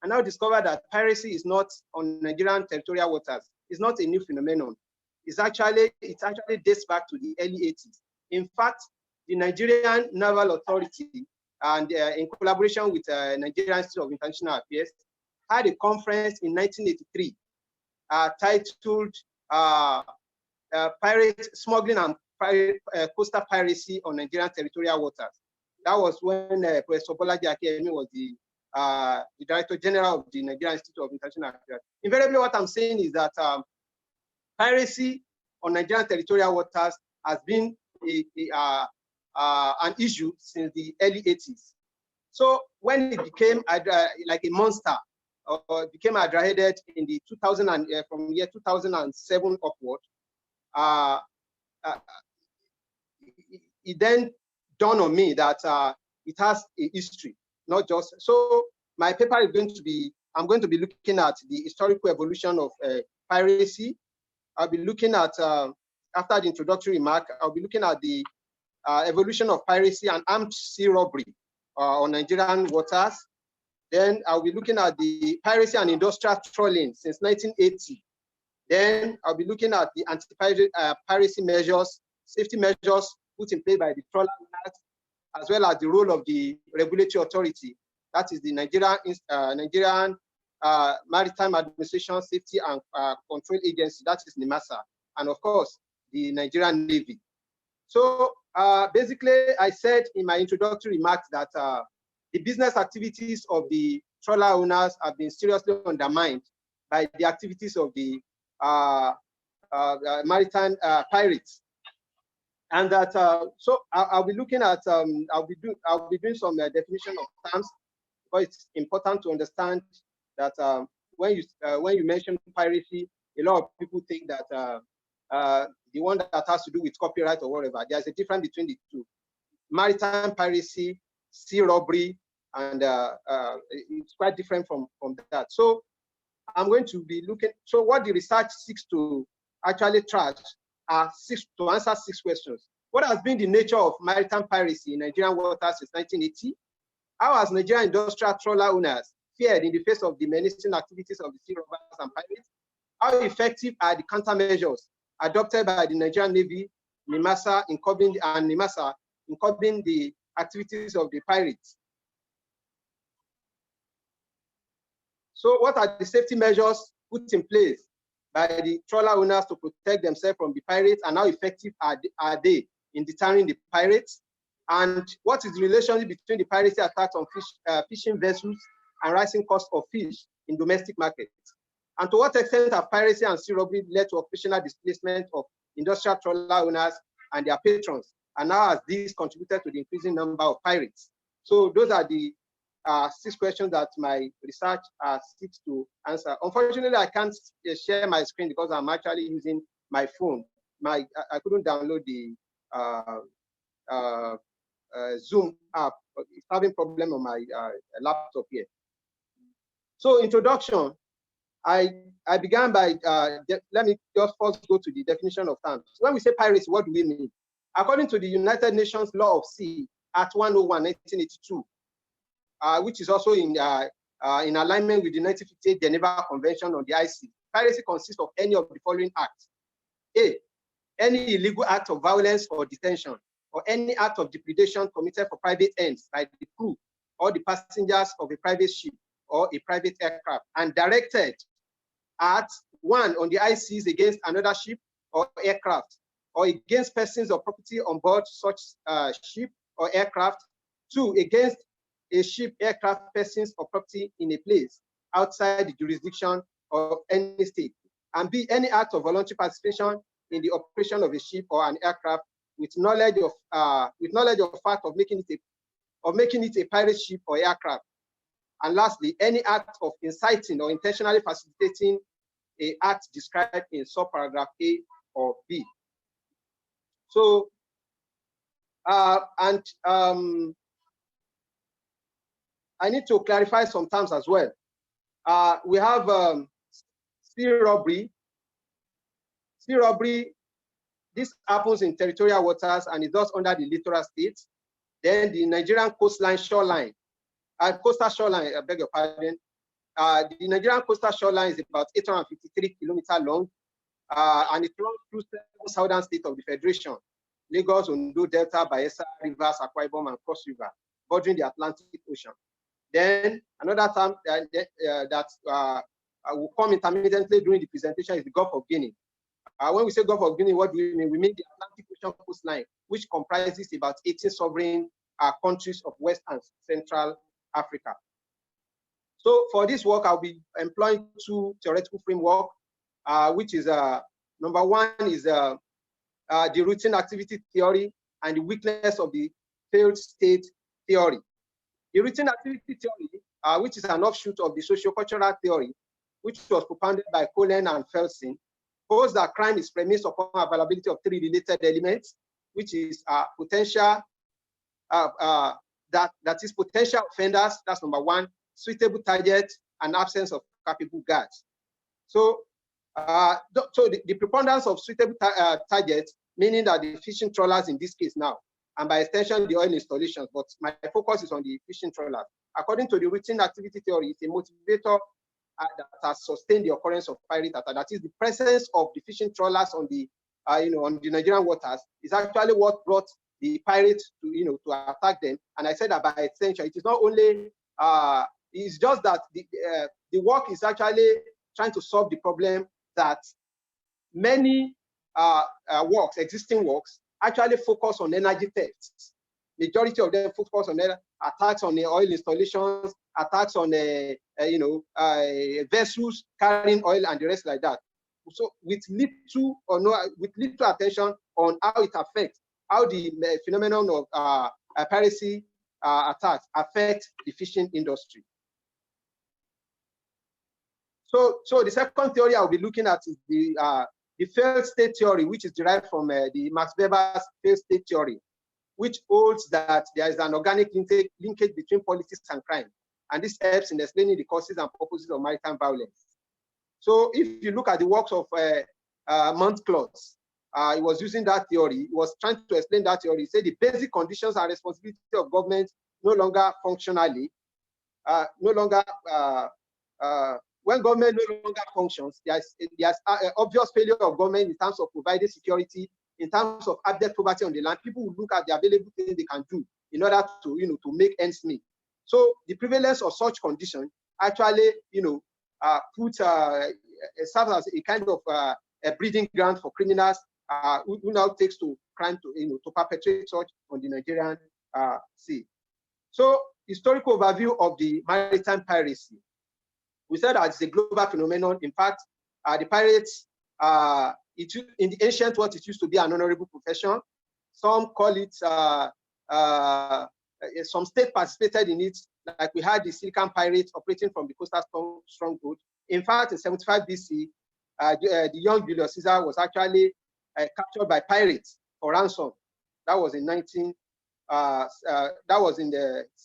I now discovered that piracy is not on Nigerian territorial waters. It's not a new phenomenon. It actually dates back to the early 80s. In fact, the Nigerian Naval Authority and in collaboration with Nigerian Institute of International Affairs had a conference in 1983 titled Pirate Smuggling and Coastal Piracy on Nigerian Territorial Waters. That was when Professor Bolaji Akemi was the Director General of the Nigerian Institute of International Affairs. Invariably, what I'm saying is that piracy on Nigerian territorial waters has been an issue since the early 80s. So when it became like a monster, or became hydra-headed in the from year 2007 upward, it then dawned on me that it has a history, not just. So my paper is going to be, I'm going to be looking at the historical evolution of piracy. I'll be looking at, after the introductory remark, I'll be looking at the evolution of piracy and armed sea robbery on Nigerian waters. Then I'll be looking at the piracy and industrial trawling since 1980. Then I'll be looking at the anti-piracy measures, safety measures put in place by the trawler owners, as well as the role of the regulatory authority, that is the Nigerian Maritime Administration Safety and Control Agency, that is NIMASA, and of course, the Nigerian Navy. So basically, I said in my introductory remarks that the business activities of the trawler owners have been seriously undermined by the activities of the maritime pirates, and that so I'll be looking at I'll be doing some definition of terms, because it's important to understand that when you mention piracy, a lot of people think that the one that has to do with copyright or whatever. There's a difference between the two: maritime piracy, sea robbery, and it's quite different from that. So I'm going to be looking. So what the research seeks to actually track are to answer 6 questions. What has been the nature of maritime piracy in Nigerian waters since 1980? How has Nigerian industrial trawler owners fared in the face of the menacing activities of the sea robbers and pirates? How effective are the countermeasures adopted by the Nigerian Navy, NIMASA, in curbing the activities of the pirates? So what are the safety measures put in place by the trawler owners to protect themselves from the pirates, and how effective are they in deterring the pirates? And what is the relationship between the piracy attacks on fishing vessels and rising cost of fish in domestic markets? And to what extent have piracy and sea robbery led to occasional displacement of industrial trawler owners and their patrons? And how has this contributed to the increasing number of pirates? So those are the 6 questions that my research seeks to answer. Unfortunately, I can't share my screen because I'm actually using my phone. I couldn't download the Zoom app. It's having problem on my laptop here. So introduction, I began by, let me just first go to the definition of terms. When we say piracy, what do we mean? According to the United Nations Law of Sea, Act 101, 1982, which is also in alignment with the 1958 Geneva Convention on the IC, piracy consists of any of the following acts. A, any illegal act of violence or detention, or any act of depredation committed for private ends by the crew or the passengers of a private ship or a private aircraft, and directed at 1, on the ICs against another ship or aircraft, or against persons or property on board such ship or aircraft. 2, against a ship, aircraft, persons, or property in a place outside the jurisdiction of any state. And B, any act of voluntary participation in the operation of a ship or an aircraft with knowledge of fact of making it a pirate ship or aircraft. And lastly, any act of inciting or intentionally facilitating an act described in subparagraph A or B. So, I need to clarify some terms as well. We have sea robbery. Sea robbery, this happens in territorial waters and is thus under the littoral states. Then the Nigerian coastline shoreline, coastal shoreline, I beg your pardon. The Nigerian coastal shoreline is about 853 kilometers long, and it runs through several southern states of the Federation: Lagos, Ondo, Delta, Bayelsa, Rivers, Akwa Ibom, and Cross River, bordering the Atlantic Ocean. Then another term that will come intermittently during the presentation is the Gulf of Guinea. When we say Gulf of Guinea, what do we mean? We mean the Atlantic Ocean coastline, which comprises about 18 sovereign countries of West and Central Africa. So for this work, I'll be employing 2 theoretical frameworks, which is number 1 is the routine activity theory and the weakness of the failed state theory. The routine activity theory, which is an offshoot of the sociocultural theory, which was propounded by Colonial and Postcolonial, holds that crime is premised upon availability of 3 related elements, which is potential, that is potential offenders, that's number 1, suitable target, and absence of capable guards. So, the preponderance of suitable targets, meaning that the fishing trawlers in this case now, and by extension the oil installations, but my focus is on the fishing trawlers. According to the routine activity theory, it's a motivator that has sustained the occurrence of pirate attack. That is, the presence of the fishing trawlers on the on the Nigerian waters is actually what brought the pirates to to attack them. And I said that by extension, it is not only it's just that the work is actually trying to solve the problem that many existing works actually focus on energy thefts. Majority of them focus on attacks on the oil installations, attacks on vessels carrying oil and the rest like that. So with little attention on how it affects, how the phenomenon of piracy attacks affect the fishing industry. So the second theory I'll be looking at is the failed state theory, which is derived from the Max Weber's failed state theory, which holds that there is an organic linkage between politics and crime. And this helps in explaining the causes and purposes of maritime violence. So if you look at the works of Montclaus, he was using that theory. He was trying to explain that theory. He said the basic conditions and responsibility of government no longer functionally, when government no longer functions, there's obvious failure of government in terms of providing security, in terms of abject poverty on the land. People will look at the available things they can do in order to, to make ends meet. So the prevalence of such condition actually, serves as a kind of a breeding ground for criminals who now takes to crime to perpetrate such on the Nigerian sea. So historical overview of the maritime piracy. We said that it's a global phenomenon. In fact, the pirates, in the ancient world, it used to be an honorable profession. Some call it, some states participated in it, like we had the Silicon pirates operating from the coastal stronghold. In fact, in 75 BC, the young Julius Caesar was actually captured by pirates for ransom. That was in the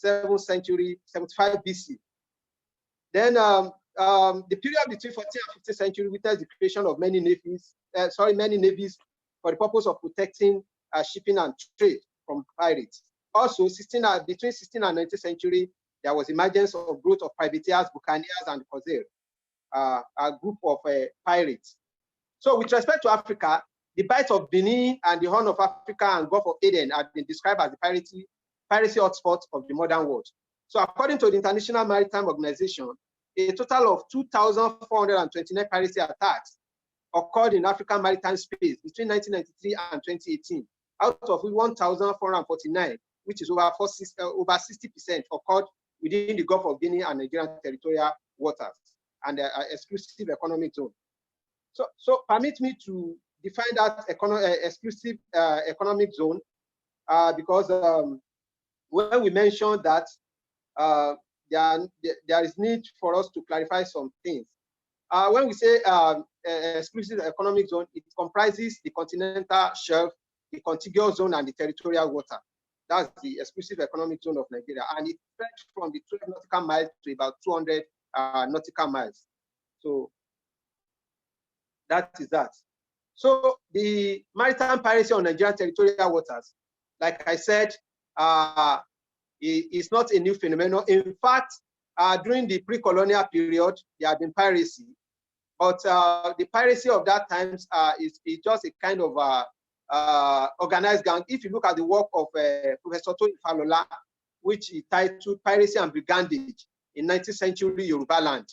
7th century, 75 BC. Then the period between 14th and 15th century witnessed the creation of many navies for the purpose of protecting shipping and trade from pirates. Also, between 16th and 19th century, there was emergence of growth of privateers, buccaneers, and corsairs, a group of pirates. So with respect to Africa, the Bight of Benin and the Horn of Africa and Gulf of Aden have been described as the piracy hotspots of the modern world. So according to the International Maritime Organization, a total of 2,429 piracy attacks occurred in African maritime space between 1993 and 2018, out of which 1,449 which is over 60%, occurred within the Gulf of Guinea and Nigerian territorial waters and exclusive economic zone. So permit me to define that exclusive economic zone because when we mentioned that there is need for us to clarify some things. When we say exclusive economic zone, it comprises the continental shelf, the contiguous zone, and the territorial water. That's the exclusive economic zone of Nigeria, and it stretches from the 12 nautical miles to about 200 nautical miles. So that is that. So the maritime piracy on Nigerian territorial waters, like I said, is not a new phenomenon. In fact, during the pre-colonial period, there had been piracy, but the piracy of that times is just a kind of organized gang. If you look at the work of Professor Tony Falola, which he titled Piracy and Brigandage in 19th Century Yoruba Land,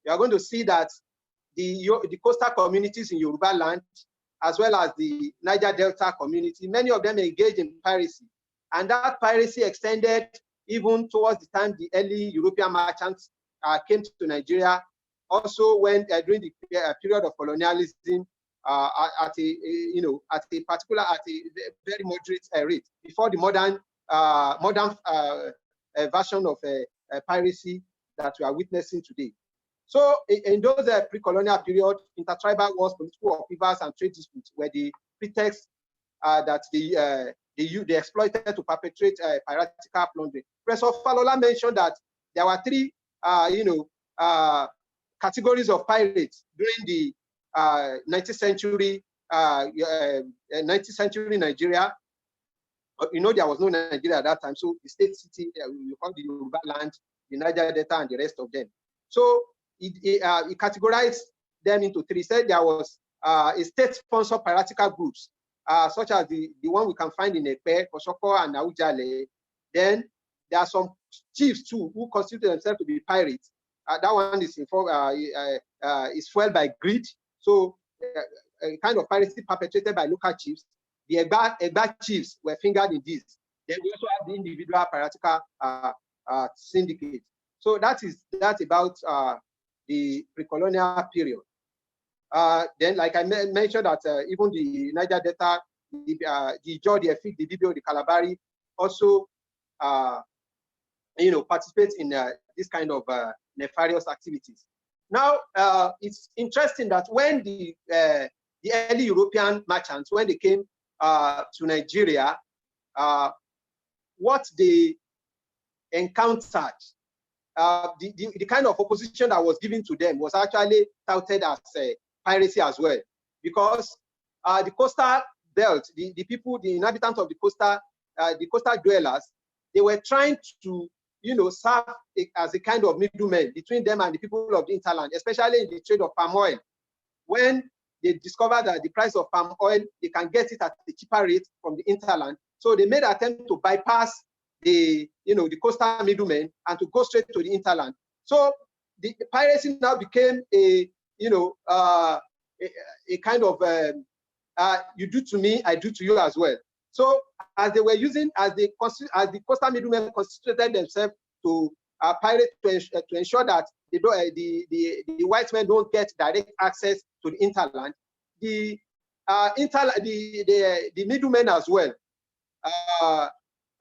you are going to see that the coastal communities in Yoruba Land, as well as the Niger Delta community, many of them engaged in piracy. And that piracy extended even towards the time the early European merchants came to Nigeria. Also, when during the period of colonialism, at a very moderate rate, before the modern version of piracy that we are witnessing today. So, in those pre-colonial period, intertribal wars, political upheavals, and trade disputes were the pretext that they exploited to perpetrate piratical plundering. Professor Falola mentioned that there were three, categories of pirates during the 19th century Nigeria. You know, there was no Nigeria at that time, so the state city, we call the Yoruba Land, the Niger Delta, and the rest of them. So he categorized them into three. He said there was a state-sponsored piratical groups, such as the one we can find in Epe, Kosoko, and Aujale. Then there are some chiefs too who consider themselves to be pirates. That one is fueled by greed. So a kind of piracy perpetrated by local chiefs. The Egba chiefs were fingered in this. Then we also have the individual piratical syndicate. So that's about the pre-colonial period. Then, like I mentioned, that even the Niger Delta, the Jaw, the Efik, the Dibio, the Kalabari also, participate in this kind of nefarious activities. Now, it's interesting that when the early European merchants, when they came to Nigeria, what they encountered, the kind of opposition that was given to them was actually touted as piracy as well, because the coastal belt, the people, the inhabitants of the coastal dwellers, they were trying to, serve as a kind of middleman between them and the people of the hinterland, especially in the trade of palm oil. When they discovered that the price of palm oil, they can get it at a cheaper rate from the hinterland, so they made an attempt to bypass the coastal middlemen and to go straight to the hinterland. So the piracy now became a kind of you do to me, I do to you as well. So as they were using, as the coastal middlemen constituted themselves to pirate to ensure that the white men don't get direct access to the hinterland, the middlemen as well,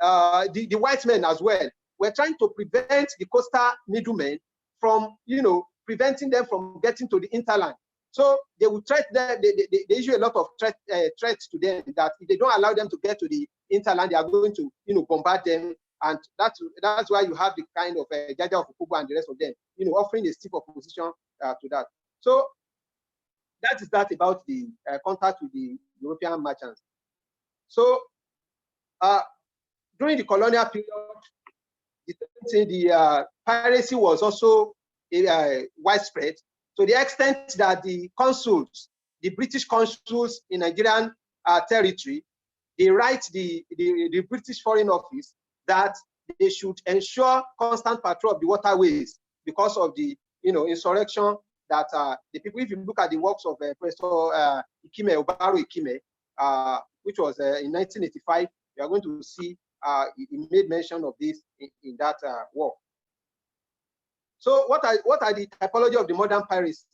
the white men as well, were trying to prevent the coastal middlemen from, preventing them from getting to the hinterland. So they would threaten them, they issue a lot of threats to them that if they don't allow them to get to the hinterland, they are going to, bombard them. And that's why you have the kind of Jaja of Ukubu and the rest of them, offering a stiff opposition to that. So that is that about the contact with the European merchants. So during the colonial period, the piracy was also widespread, to the extent that the consuls, the British consuls in Nigerian territory, they write the British Foreign Office that they should ensure constant patrol of the waterways because of the insurrection that the people, if you look at the works of Professor Ikime, Obaro Ikime, which was in 1985, you are going to see he made mention of this in that work. So what are the typology of the modern piracy?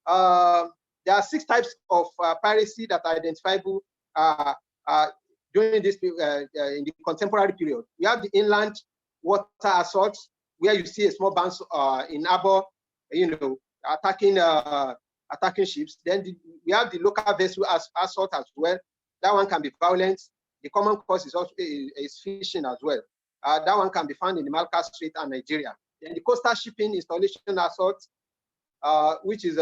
There are 6 types of piracy that are identifiable during this in the contemporary period. We have the inland water assault, where you see a small band in harbor, attacking ships. Then we have the local vessel assault as well. That one can be violent. The common cause is also is fishing as well. That one can be found in the Malacca Strait and Nigeria. Then the coastal shipping installation assault, which is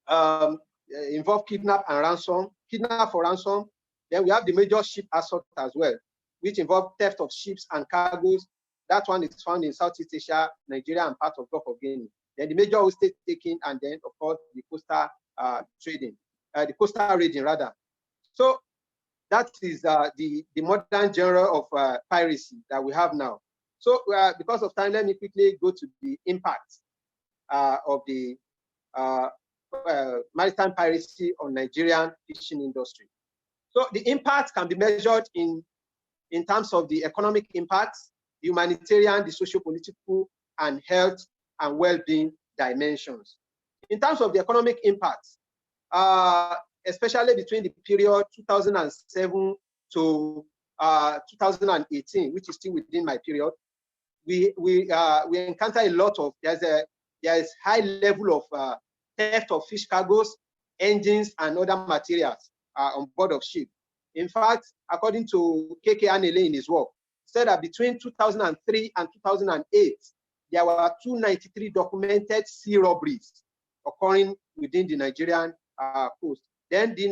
involve kidnap and ransom, kidnap for ransom. Then we have the major ship assault as well, which involve theft of ships and cargoes. That one is found in Southeast Asia, Nigeria, and part of Gulf of Guinea. Then the major estate taking, and then of course the coastal trading, the coastal raiding rather. So that is the modern genre of piracy that we have now. So because of time, let me quickly go to the impact of the maritime piracy on Nigerian fishing industry. So the impact can be measured in terms of the economic impacts, the humanitarian, the socio-political, and health and well-being dimensions. In terms of the economic impacts, especially between the period 2007 to 2018, which is still within my period, we encounter a lot of, there is high level of theft of fish cargoes, engines, and other materials on board of ship. In fact, according to KK Anele in his work, said that between 2003 and 2008, there were 293 documented sea robberies occurring within the Nigerian coast. Then the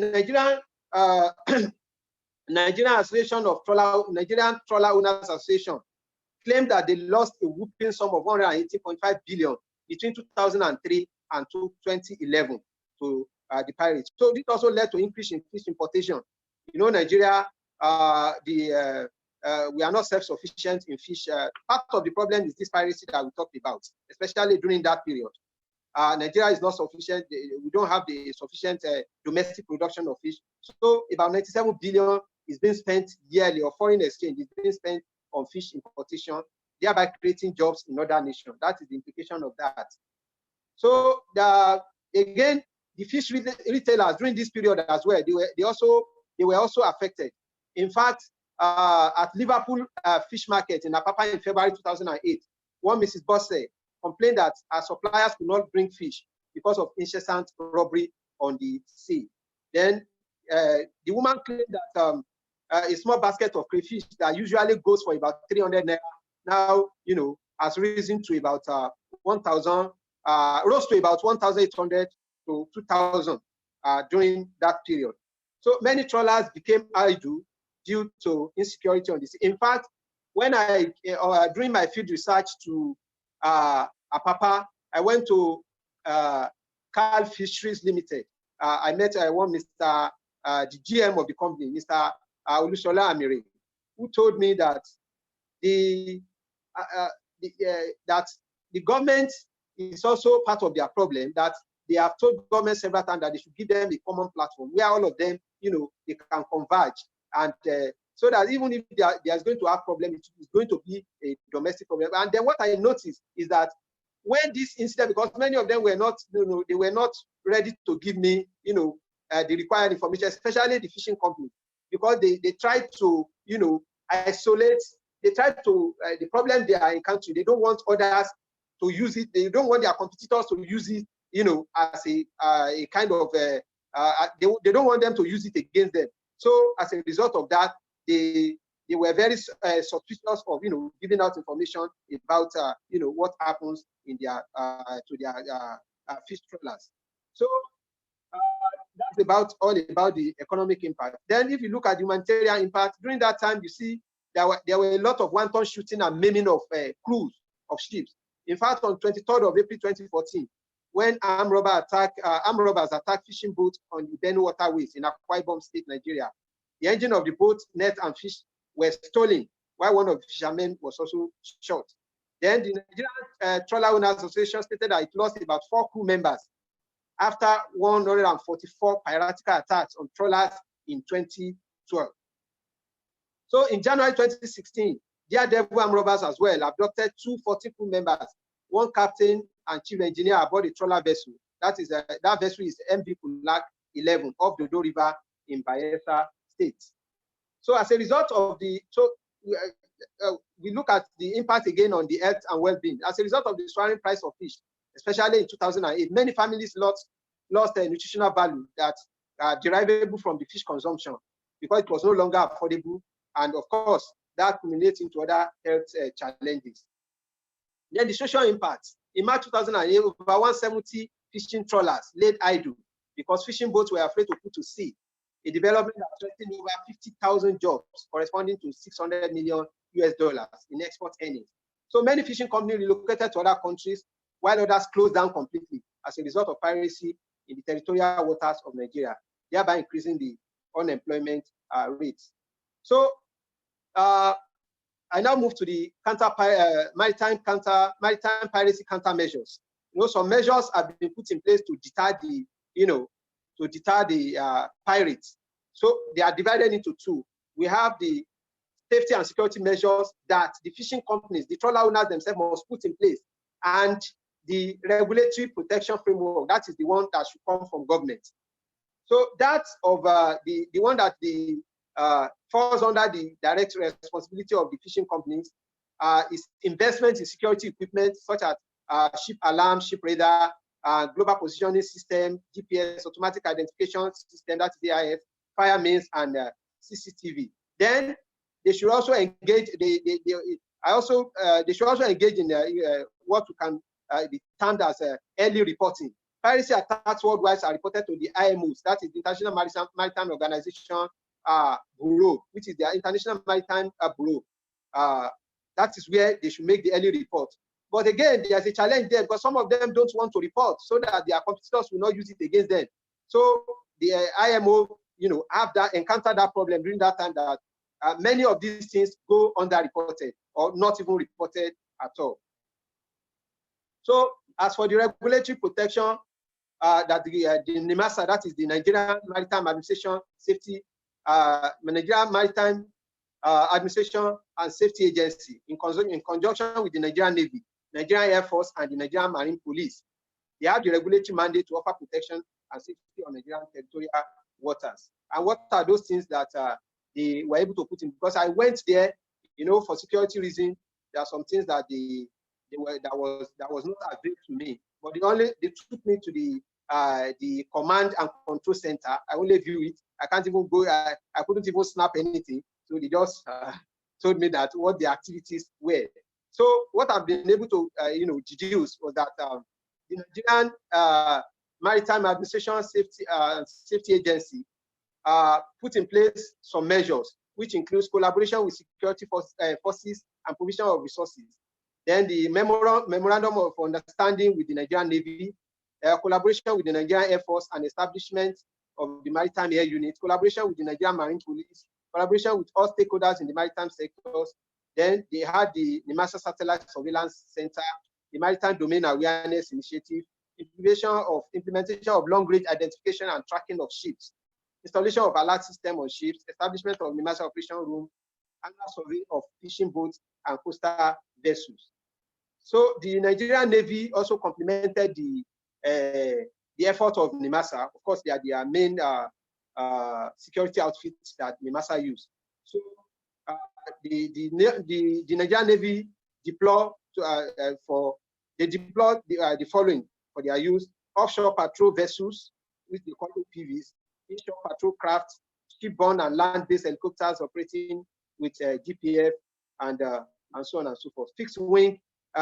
Nigerian Association of Nigerian Trawler Owners Association claimed that they lost a whooping sum of 180.5 billion between 2003 and 2011 to the pirates. So this also led to increase in fish importation. You know, Nigeria, we are not self-sufficient in fish. Part of the problem is this piracy that we talked about, especially during that period. Nigeria is not sufficient. We don't have the sufficient domestic production of fish. So about 97 billion is being spent yearly, or foreign exchange is being spent on fish importation, thereby creating jobs in other nations. That is the implication of that. So again, the fish retailers during this period as well, they were also affected. In fact, at Liverpool Fish Market in Apapa in February 2008, one Mrs. Bosse complained that her suppliers could not bring fish because of incessant robbery on the sea. Then the woman claimed that a small basket of crayfish that usually goes for about 300 naira now, has risen to about 1,000, rose to about 1,800 to 2,000 during that period. So many trawlers became idle due to insecurity on the sea. In fact, when during my field research to Apapa, I went to Carl Fisheries Limited. I met one Mr. The GM of the company, Mr. Olusola Amire, who told me that that the government is also part of their problem, that they have told government several times that they should give them a common platform where all of them, they can converge, and so that even if there's going to have problem, it's going to be a domestic problem. And then what I noticed is that when this incident, because many of them were not, they were not ready to give me, the required information, especially the fishing company, because they tried to, isolate. They tried to the problem they are encountering. They don't want others to use it. They don't want their competitors to use it, as a kind of they don't want them to use it against them. So as a result of that, they were very suspicious of giving out information about what happens in their to their fish trawlers. So that's all about the economic impact. Then if you look at humanitarian impact, during that time, you see there were a lot of wanton shooting and maiming of crews of ships. In fact, on 23rd of April 2014, when armed robbers attacked fishing boats on the Benue waterways in Akwa Ibom State, Nigeria, the engine of the boat, net and fish were stolen, while one of the fishermen was also shot. Then the Nigerian Trawler Owners Association stated that it lost about 4 crew members after 144 piratical attacks on trawlers in 2012. So in January 2016, Daredevil armed robbers as well abducted 2 40 crew members, 1 captain and chief engineer aboard a trawler vessel. That vessel is MV Kulak 11 off the Dodo River in Bayelsa State. So as a result of we look at the impact again on the health and well-being. As a result of the soaring price of fish, especially in 2008, many families lost nutritional value that are derivable from the fish consumption because it was no longer affordable, and of course that culminates into other health challenges. Then the social impact. In March 2008, over 170 fishing trawlers laid idle because fishing boats were afraid to put to sea. A development that threatened over 50,000 jobs, corresponding to $600 million in export earnings. So many fishing companies relocated to other countries, while others closed down completely as a result of piracy in the territorial waters of Nigeria, thereby increasing the unemployment rates. So I now move to the maritime piracy countermeasures. Some measures have been put in place to deter the pirates. So they are divided into 2. We have the safety and security measures that the fishing companies, the trawler owners themselves must put in place, and the regulatory protection framework, that is the one that should come from government. So that's of the one that falls under the direct responsibility of the fishing companies is investment in security equipment such as ship alarm, ship radar, global positioning system, GPS, automatic identification system, that's AIS, fire mains, and CCTV. Then they should also engage. They should also engage in what we can be termed as early reporting. Piracy attacks worldwide are reported to the IMOs, that is the International Maritime Organization Bureau, which is the International Maritime Bureau. That is where they should make the early report. But again, there's a challenge there because some of them don't want to report so that their competitors will not use it against them. So the IMO, have encountered that problem during that time that many of these things go underreported or not even reported at all. So as for the regulatory protection, that the NIMASA, that is the Nigerian Maritime Administration Safety, Nigerian Maritime Administration and Safety Agency, in conjunction with the Nigerian Navy, Nigerian Air Force, and the Nigerian Marine Police, they have the regulatory mandate to offer protection and safety on Nigerian territorial waters. And what are those things that they were able to put in? Because I went there, for security reasons, there are some things that that was not available to me. But they took me to the command and control center. I only view it. I can't even go. I couldn't even snap anything. So they just told me that what the activities were. So what I've been able to deduce was that the Nigerian Maritime Administration Safety Agency put in place some measures, which includes collaboration with security forces and provision of resources. Then the memorandum of understanding with the Nigerian Navy, collaboration with the Nigerian Air Force and establishment of the Maritime Air Unit, collaboration with the Nigerian Marine Police, collaboration with all stakeholders in the maritime sectors. Then they had the NIMASA Satellite Surveillance Center, the Maritime Domain Awareness Initiative, implementation of long-range identification and tracking of ships, installation of alert system on ships, establishment of NIMASA Operation Room, annual survey of fishing boats and coastal vessels. So the Nigerian Navy also complemented the effort of NIMASA. Of course, they are their main security outfits that NIMASA use. So the Nigerian Navy deployed the following for their use: offshore patrol vessels, which they call PVs, inshore patrol craft, shipborne and land-based helicopters operating with GPF, and so on and so forth. Fixed wing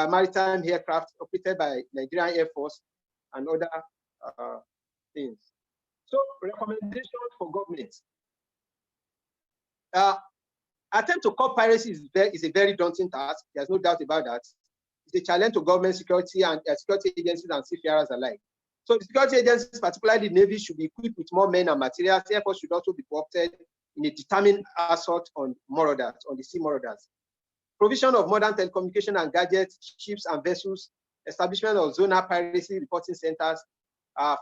maritime aircraft operated by Nigerian Air Force and other things. So recommendations for government. Attempt to curb piracy is a very daunting task. There's no doubt about that. It's a challenge to government security and security agencies and seafarers alike. So the security agencies, particularly the Navy, should be equipped with more men and materials. The Air Force should also be co-opted in a determined assault on marauders, on the sea marauders. Provision of modern telecommunication and gadgets, ships and vessels, establishment of zonal piracy reporting centers,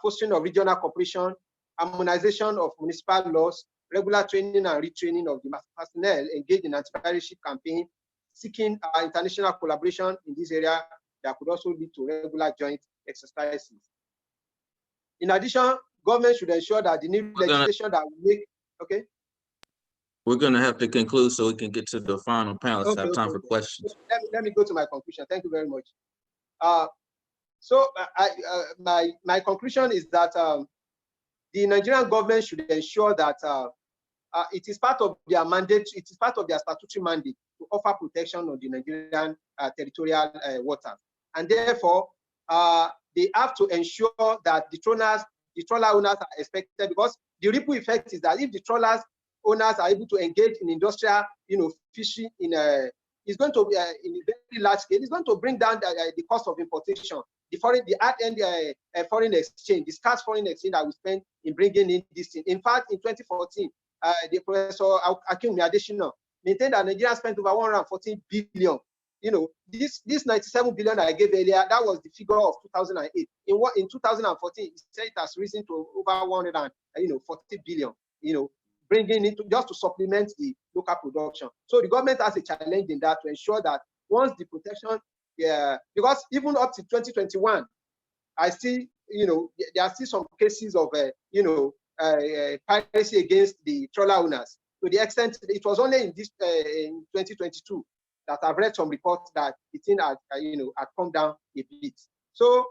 fostering of regional cooperation, harmonization of municipal laws, regular training and retraining of the personnel engaged in anti-piracy campaign, seeking international collaboration in this area that could also lead to regular joint exercises. In addition, government should ensure that the new legislation that we make, okay? We're going to have to conclude so we can get to the final panelists. Okay, have time okay, for questions. Let me go to my conclusion. Thank you very much. My conclusion is that the Nigerian government should ensure that it is part of their mandate, it is part of their statutory mandate to offer protection on the Nigerian territorial waters. And therefore, they have to ensure that the trawler owners are expected, because the ripple effect is that if the trawlers owners are able to engage in industrial, fishing it's going to be in a very large scale. It's going to bring down the cost of importation, the foreign exchange, the scarce foreign exchange that we spend in bringing in this thing. In fact, in 2014, the Professor Akinwumi Adesina maintained that Nigeria spent over 114 billion. This 97 billion that I gave earlier, that was the figure of 2008. In 2014, it said it has risen to over 140 billion. Bringing it just to supplement the local production. So the government has a challenge in that to ensure that once the protection, because even up to 2021, I see, there are still some cases of, piracy against the trawler owners. To the extent, it was only in 2022 that I've read some reports that the thing had come down a bit. So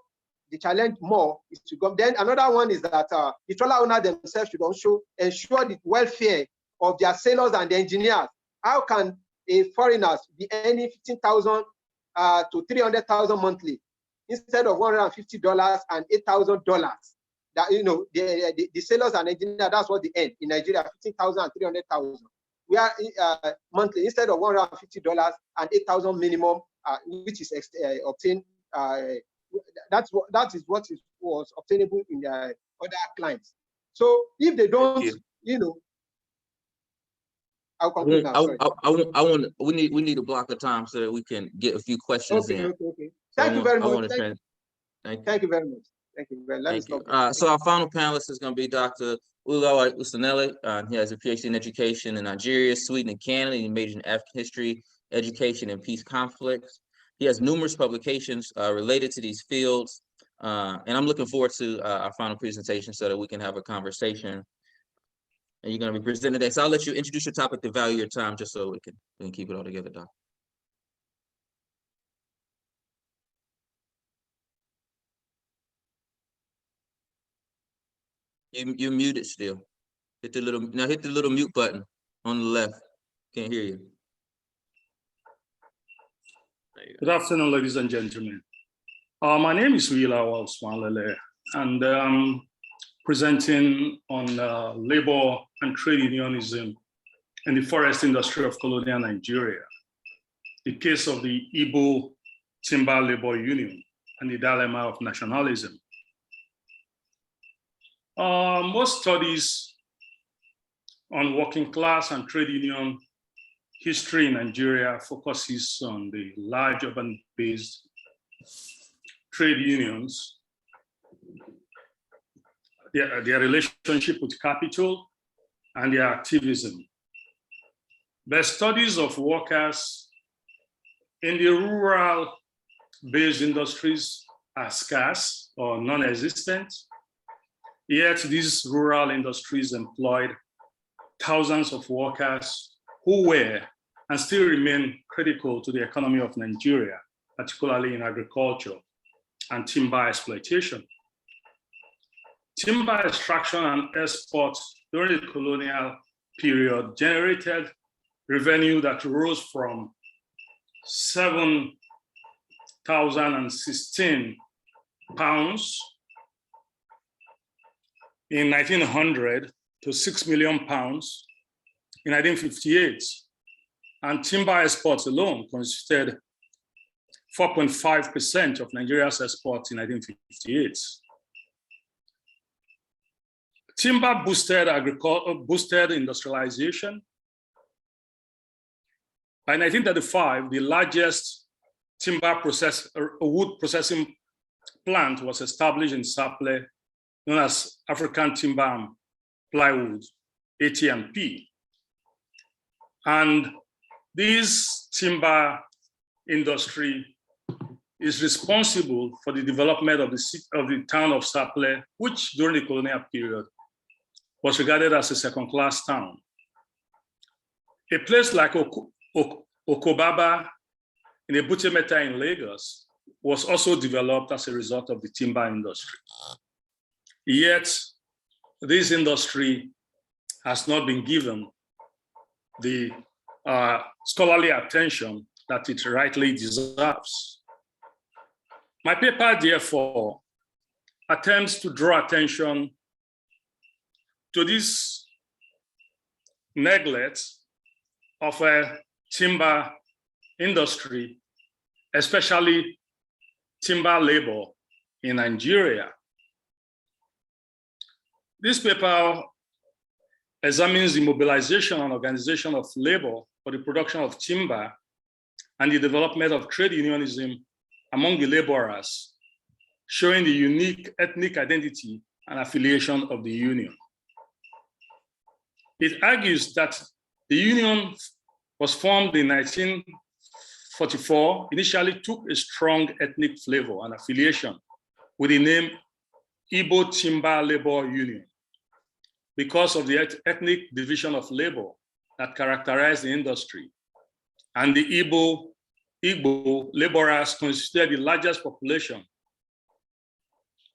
the challenge more is to go. Then another one is that the trawler owner themselves should also ensure the welfare of their sailors and the engineers. How can a foreigner be earning $15,000 to $300,000 monthly instead of $150 and $8,000? That the sailors and engineers, that's what they earn in Nigeria, $15,000 and $300,000. We are monthly instead of $150 and $8,000 minimum, which is obtained. That is what was obtainable in their other clients. So if they don't, I'll conclude now. Sorry. We need a block of time so that we can get a few questions in. Okay. Thank you very much. Thank you very much. Thank you. So our final panelist is going to be Dr. Ulawa Usanele. He has a PhD in education in Nigeria, Sweden, and Canada. He majored in African history, education, and peace conflicts. He has numerous publications related to these fields. And I'm looking forward to our final presentation so that we can have a conversation. And you're going to be presenting today. So I'll let you introduce your topic, to value your time, just so we can keep it all together, Doc. You're muted still. Hit the little mute button on the left. Can't hear you. Good afternoon, ladies and gentlemen. My name is Ulawa Usanele, and I'm presenting on labor and trade unionism in the forest industry of colonial Nigeria, the case of the Igbo Timber Labor Union and the dilemma of nationalism. Most studies on working class and trade union history in Nigeria focuses on the large urban-based trade unions, their relationship with capital, and their activism. The studies of workers in the rural-based industries are scarce or non-existent, yet these rural industries employed thousands of workers who were and still remain critical to the economy of Nigeria, particularly in agriculture and timber exploitation. Timber extraction and export during the colonial period generated revenue that rose from 7,016 pounds in 1900 to 6 million pounds in 1958. And timber exports alone constituted 4.5% of Nigeria's exports in 1958. Timber boosted industrialization. By 1935, the largest wood processing plant was established in Saple, known as African Timber and Plywood, AT&P. And this timber industry is responsible for the development of the town of Sapele, which during the colonial period was regarded as a second-class town. A place like Okobaba in Ebutemeta in Lagos was also developed as a result of the timber industry. Yet, this industry has not been given the scholarly attention that it rightly deserves. My paper, therefore, attempts to draw attention to this neglect of a timber industry, especially timber labor in Nigeria. This paper examines the mobilization and organization of labor for the production of timber and the development of trade unionism among the laborers, showing the unique ethnic identity and affiliation of the union. It argues that the union was formed in 1944, initially took a strong ethnic flavor and affiliation with the name Igbo Timber Labor Union because of the ethnic division of labor that characterized the industry. And the Igbo laborers constituted the largest population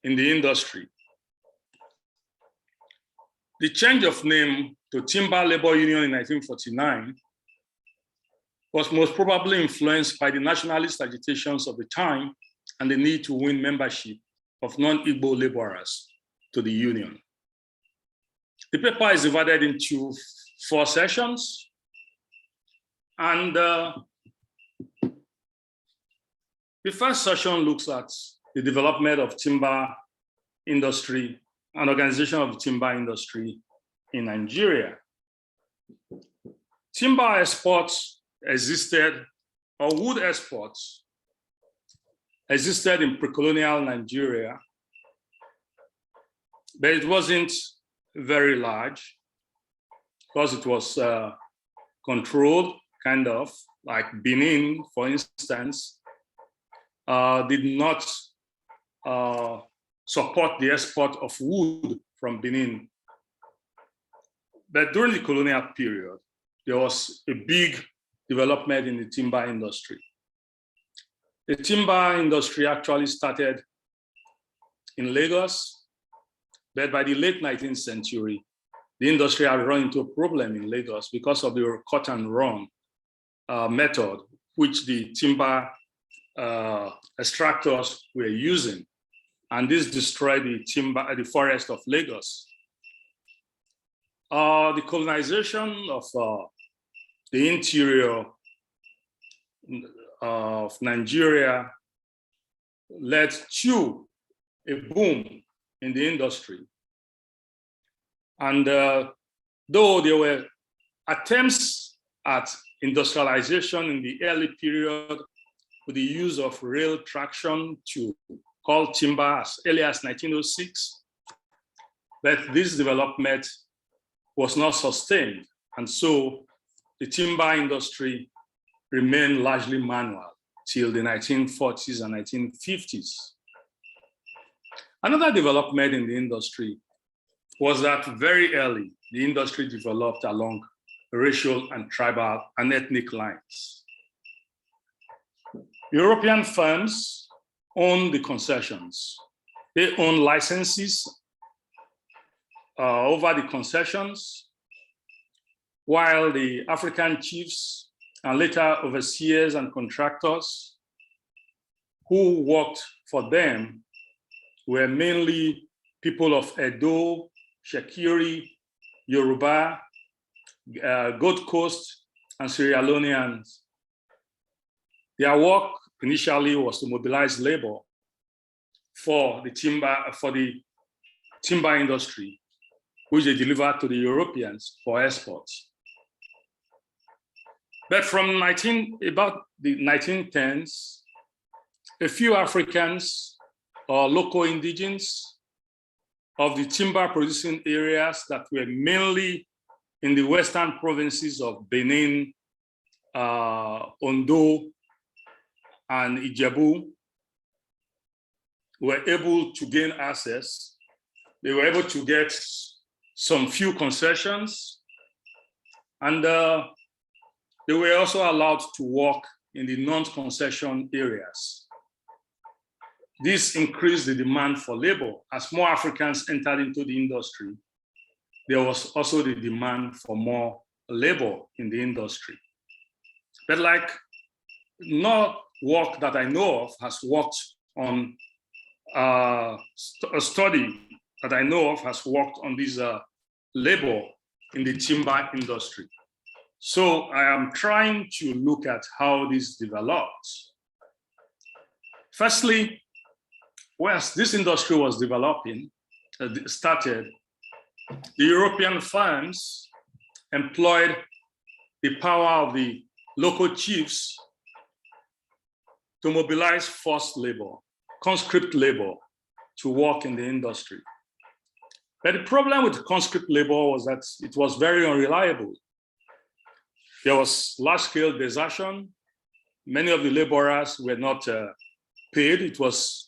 in the industry. The change of name to Timber Labor Union in 1949 was most probably influenced by the nationalist agitations of the time and the need to win membership of non-Igbo laborers to the union. The paper is divided into 4 sessions, and the first session looks at the development of timber industry and organization of the timber industry in Nigeria. Timber exports existed, or wood exports existed in pre-colonial Nigeria, but it wasn't very large because it was controlled, kind of, like Benin, for instance, did not support the export of wood from Benin. But during the colonial period, there was a big development in the timber industry. The timber industry actually started in Lagos, but by the late 19th century, the industry had run into a problem in Lagos because of the cut and run method, which the timber extractors were using. And this destroyed the forest of Lagos. The colonization of the interior of Nigeria led to a boom in the industry. And though there were attempts at industrialization in the early period with the use of rail traction to haul timber as early as 1906, but this development was not sustained. And so the timber industry remained largely manual till the 1940s and 1950s. Another development in the industry was that very early, the industry developed along racial and tribal and ethnic lines. European firms own the concessions. They own licenses over the concessions, while the African chiefs and later overseers and contractors who worked for them were mainly people of Edo, Shekiri, Yoruba, Gold Coast, and Sierra Leoneans. Their work initially was to mobilize labor for the timber industry, which they delivered to the Europeans for exports. But from about the 1910s, a few Africans or local indigenes of the timber producing areas that were mainly in the western provinces of Benin, Ondo, and Ijebu were able to gain access. They were able to get some few concessions, and they were also allowed to work in the non-concession areas. This increased the demand for labor. As more Africans entered into the industry, there was also the demand for more labor in the industry. But like no work that I know of has worked on a study that I know of has worked on this labor in the timber industry. So I am trying to look at how this developed. Firstly, whilst this industry was developing, started, the European firms employed the power of the local chiefs to mobilize forced labor, conscript labor, to work in the industry. But the problem with conscript labor was that it was very unreliable. There was large-scale desertion. Many of the laborers were not paid. It was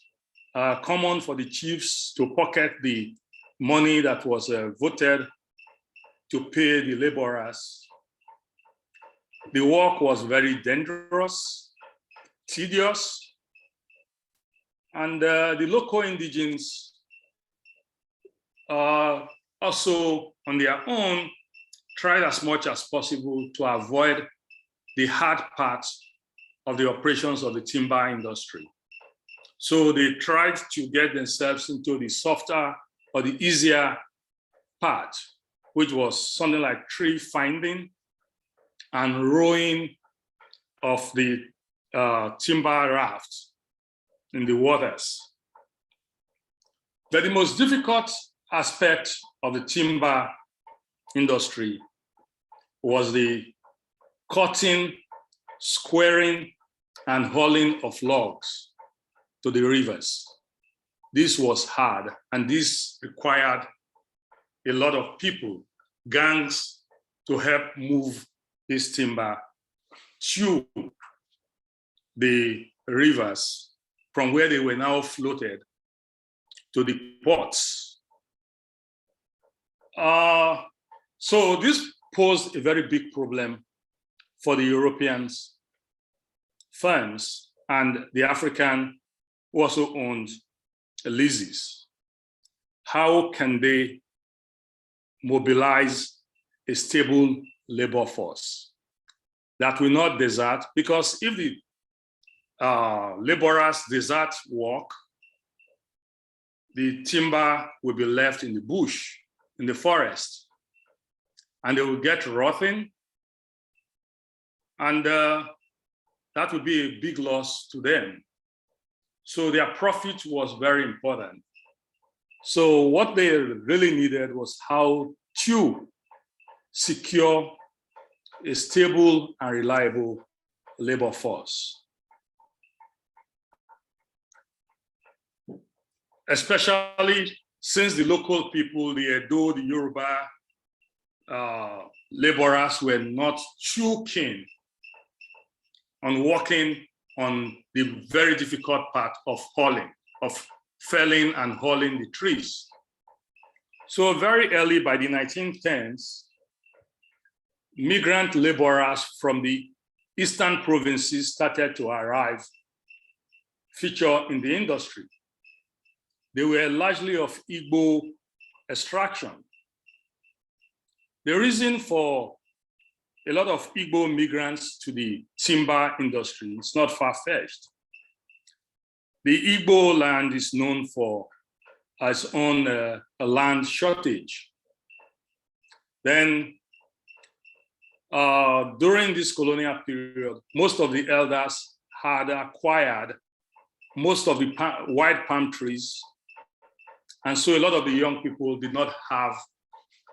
common for the chiefs to pocket the money that was voted to pay the laborers. The work was very dangerous, tedious, and the local indigenes also on their own tried as much as possible to avoid the hard parts of the operations of the timber industry. So they tried to get themselves into the softer or the easier part, which was something like tree finding and rowing of the timber raft in the waters. But the most difficult aspect of the timber industry was the cutting, squaring, and hauling of logs to the rivers. This was hard, and this required a lot of people, gangs, to help move this timber to the rivers from where they were now floated to the ports. So this posed a very big problem for the European firms and the African who also owned leases. How can they mobilize a stable labor force that will not desert? Because if the laborers desert work, the timber will be left in the bush, in the forest, and they will get rotten, and that would be a big loss to them. So their profit was very important. So what they really needed was how to secure a stable and reliable labor force. Especially since the local people, the Edo, the Yoruba laborers were not too keen on working on the very difficult part of hauling, of felling and hauling the trees. So very early, by the 1910s, migrant laborers from the eastern provinces started to arrive, feature in the industry. They were largely of Igbo extraction. The reason for a lot of Igbo migrants to the timber industry is not far-fetched. The Igbo land is known for its own a land shortage. Then during this colonial period, most of the elders had acquired most of the white palm trees. And so a lot of the young people did not have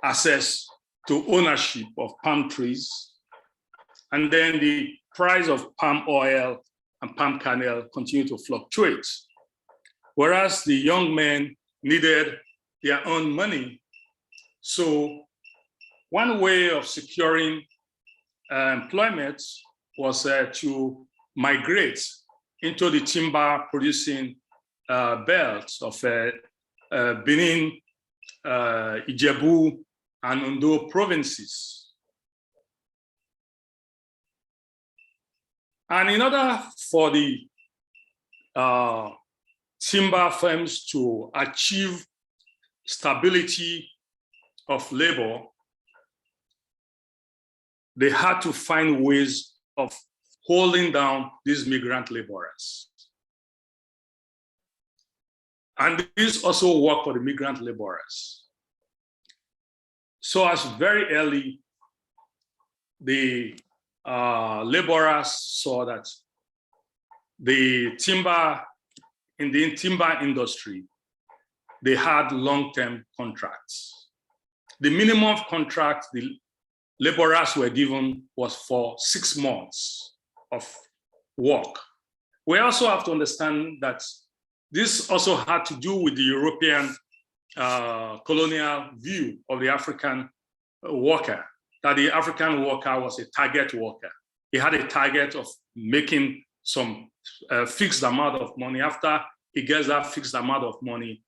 access to ownership of palm trees. And then the price of palm oil and palm kernel continued to fluctuate. Whereas the young men needed their own money. So one way of securing employment was to migrate into the timber producing belts of Benin, Ijebu, and Ondo provinces. And in order for the timber firms to achieve stability of labor, they had to find ways of holding down these migrant laborers. And this also worked for the migrant laborers. So as very early, the laborers saw that the timber, in the timber industry, they had long-term contracts. The minimum contract the laborers were given was for 6 months of work. We also have to understand that this also had to do with the European colonial view of the African worker, that the African worker was a target worker. He had a target of making some fixed amount of money. After he gets that fixed amount of money,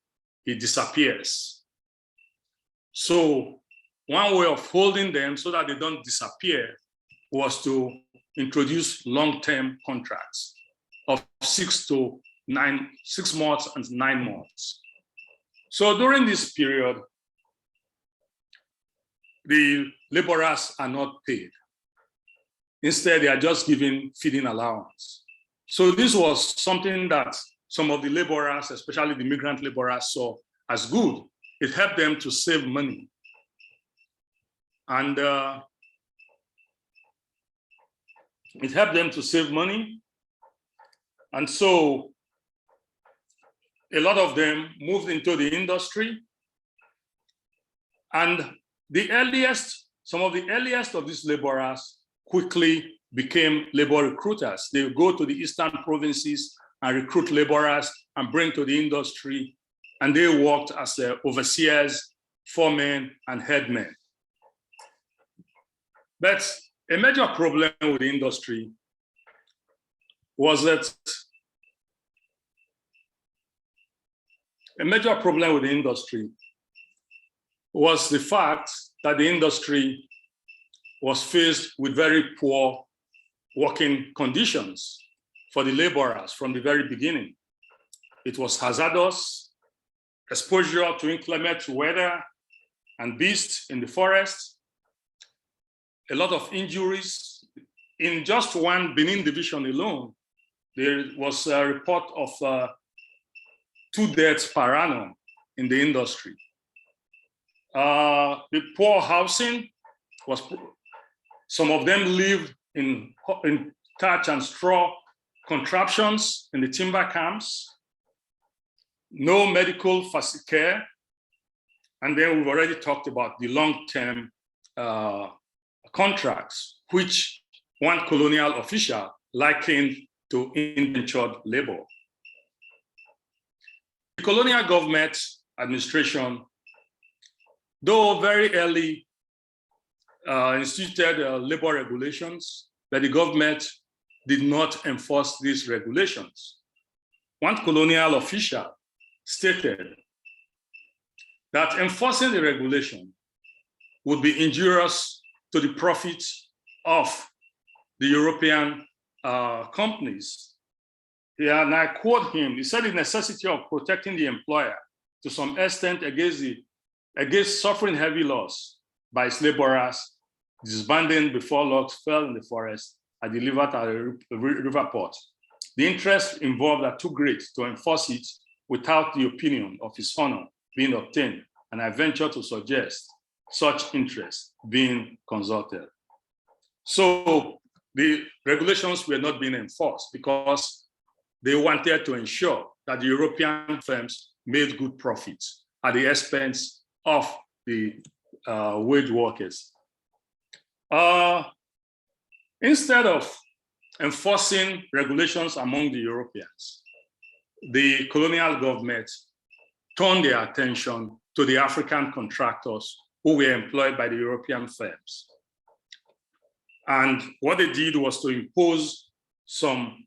he disappears. So one way of holding them so that they don't disappear was to introduce long-term contracts of 6 months and 9 months. So during this period, the laborers are not paid. Instead, they are just given feeding allowance. So this was something that some of the laborers, especially the migrant laborers, saw as good. It helped them to save money. And it helped them to save money. And so a lot of them moved into the industry. And some of the earliest of these laborers quickly became labor recruiters. They would go to the eastern provinces and recruit laborers and bring to the industry. And they worked as overseers, foremen, and headmen. But a major problem with the industry was that the fact that the industry was faced with very poor working conditions for the laborers from the very beginning. It was hazardous, exposure to inclement weather and beasts in the forest, a lot of injuries. In just one Benin division alone, there was a report of 2 deaths per annum in the industry. The poor housing was, some of them lived in thatch and straw contraptions in the timber camps, no medical care, and then we've already talked about the long-term contracts, which one colonial official likened to indentured labor. The colonial government administration, though very early instituted labor regulations, but the government did not enforce these regulations. One colonial official stated that enforcing the regulation would be injurious to the profits of the European companies. Yeah, and I quote him, he said the necessity of protecting the employer to some extent against suffering heavy loss by its laborers, disbanding before logs fell in the forest are delivered at a river port. The interests involved are too great to enforce it without the opinion of His Honor being obtained, and I venture to suggest such interests being consulted. So the regulations were not being enforced because they wanted to ensure that the European firms made good profits at the expense of the wage workers. Instead of enforcing regulations among the Europeans, the colonial government turned their attention to the African contractors who were employed by the European firms. And what they did was to impose some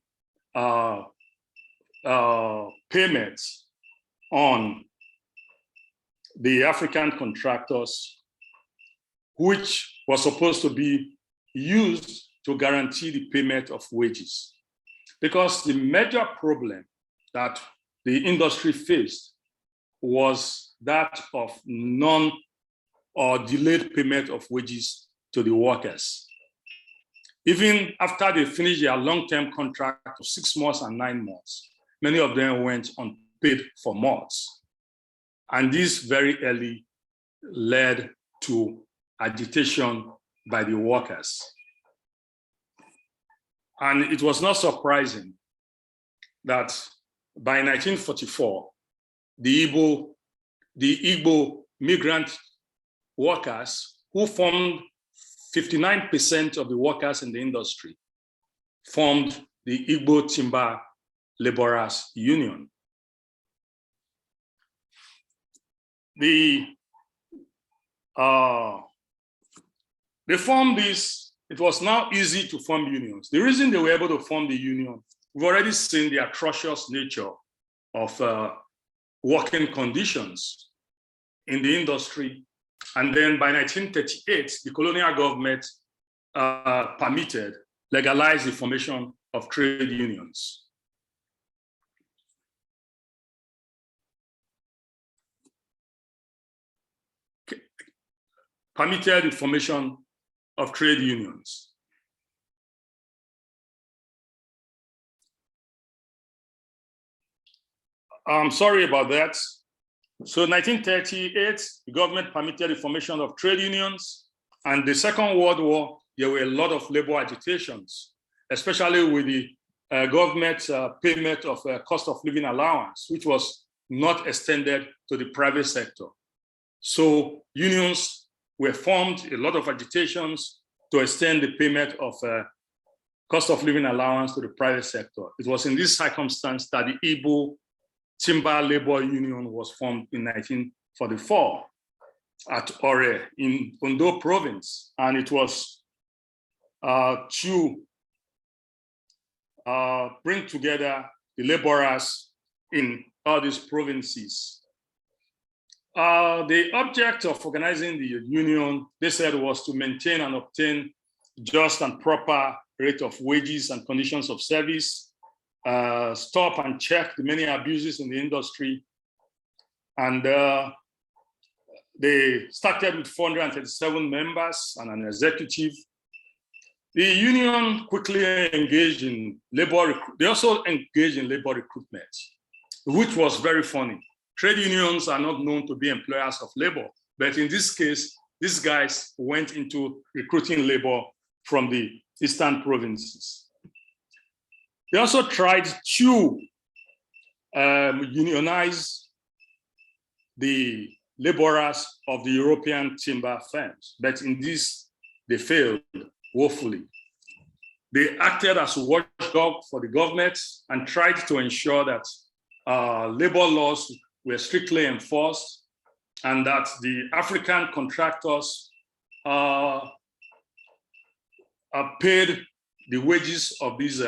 payments on the African contractors, which was supposed to be used to guarantee the payment of wages. Because the major problem that the industry faced was that of non or delayed payment of wages to the workers. Even after they finished their long-term contract of 6 months and 9 months, many of them went unpaid for months. And this very early led to agitation by the workers. And it was not surprising that by 1944, the Igbo migrant workers, who formed 59% of the workers in the industry, formed the Igbo Timber Laborers Union. They formed this. It was now easy to form unions. The reason they were able to form the union, we've already seen the atrocious nature of working conditions in the industry. And then by 1938, the colonial government legalized the formation of trade unions. Permitted the formation of trade unions. I'm sorry about that. So 1938, the government permitted the formation of trade unions. And the Second World War, there were a lot of labor agitations, especially with the government payment of cost of living allowance, which was not extended to the private sector. So unions were formed, a lot of agitations to extend the payment of cost of living allowance to the private sector. It was in this circumstance that the Igbo Timber Labor Union was formed in 1944 at Ore in Ondo province. And it was to bring together the laborers in all these provinces. The object of organizing the union, they said, was to maintain and obtain just and proper rate of wages and conditions of service, stop and check the many abuses in the industry. And they started with 437 members and an executive. The union quickly engaged in labor, they also engaged in labor recruitment, which was very funny. Trade unions are not known to be employers of labor, but in this case, these guys went into recruiting labor from the eastern provinces. They also tried to unionize the laborers of the European timber firms, but in this, they failed woefully. They acted as a watchdog for the government and tried to ensure that labor laws were strictly enforced and that the African contractors paid the wages of these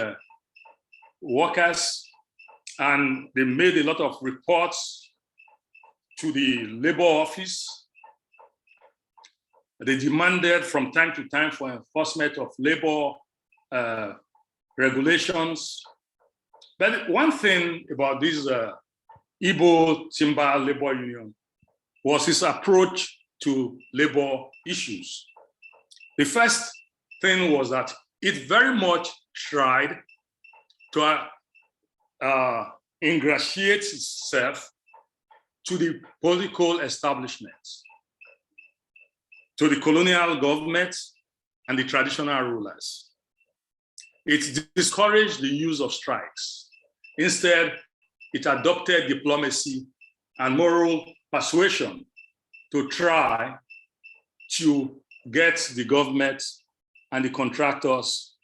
workers, and they made a lot of reports to the labor office. They demanded from time to time for enforcement of labor regulations. But one thing about this Igbo Timber Labor Union was his approach to labor issues. The first thing was that it very much tried to ingratiate itself to the political establishments, to the colonial government and the traditional rulers. It discouraged the use of strikes. Instead, it adopted diplomacy and moral persuasion to try to get the government and the contractors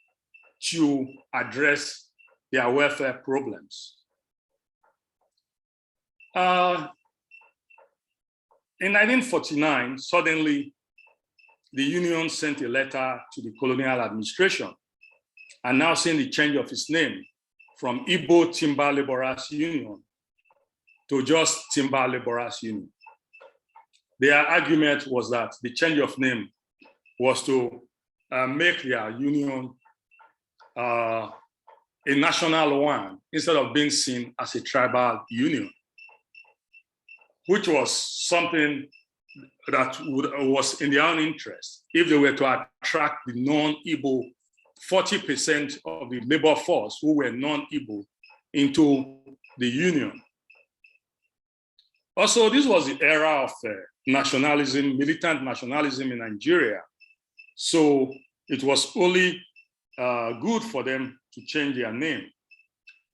to address their welfare problems. In 1949, suddenly, the union sent a letter to the colonial administration announcing the change of its name from Igbo Timber Laborers Union to just Timber Laborers Union. Their argument was that the change of name was to make their union a national one instead of being seen as a tribal union, which was something that was in their own interest if they were to attract the non-Igbo 40% of the labor force who were non-Igbo into the union. Also, this was the era of nationalism, militant nationalism in Nigeria. So it was only good for them to change their name.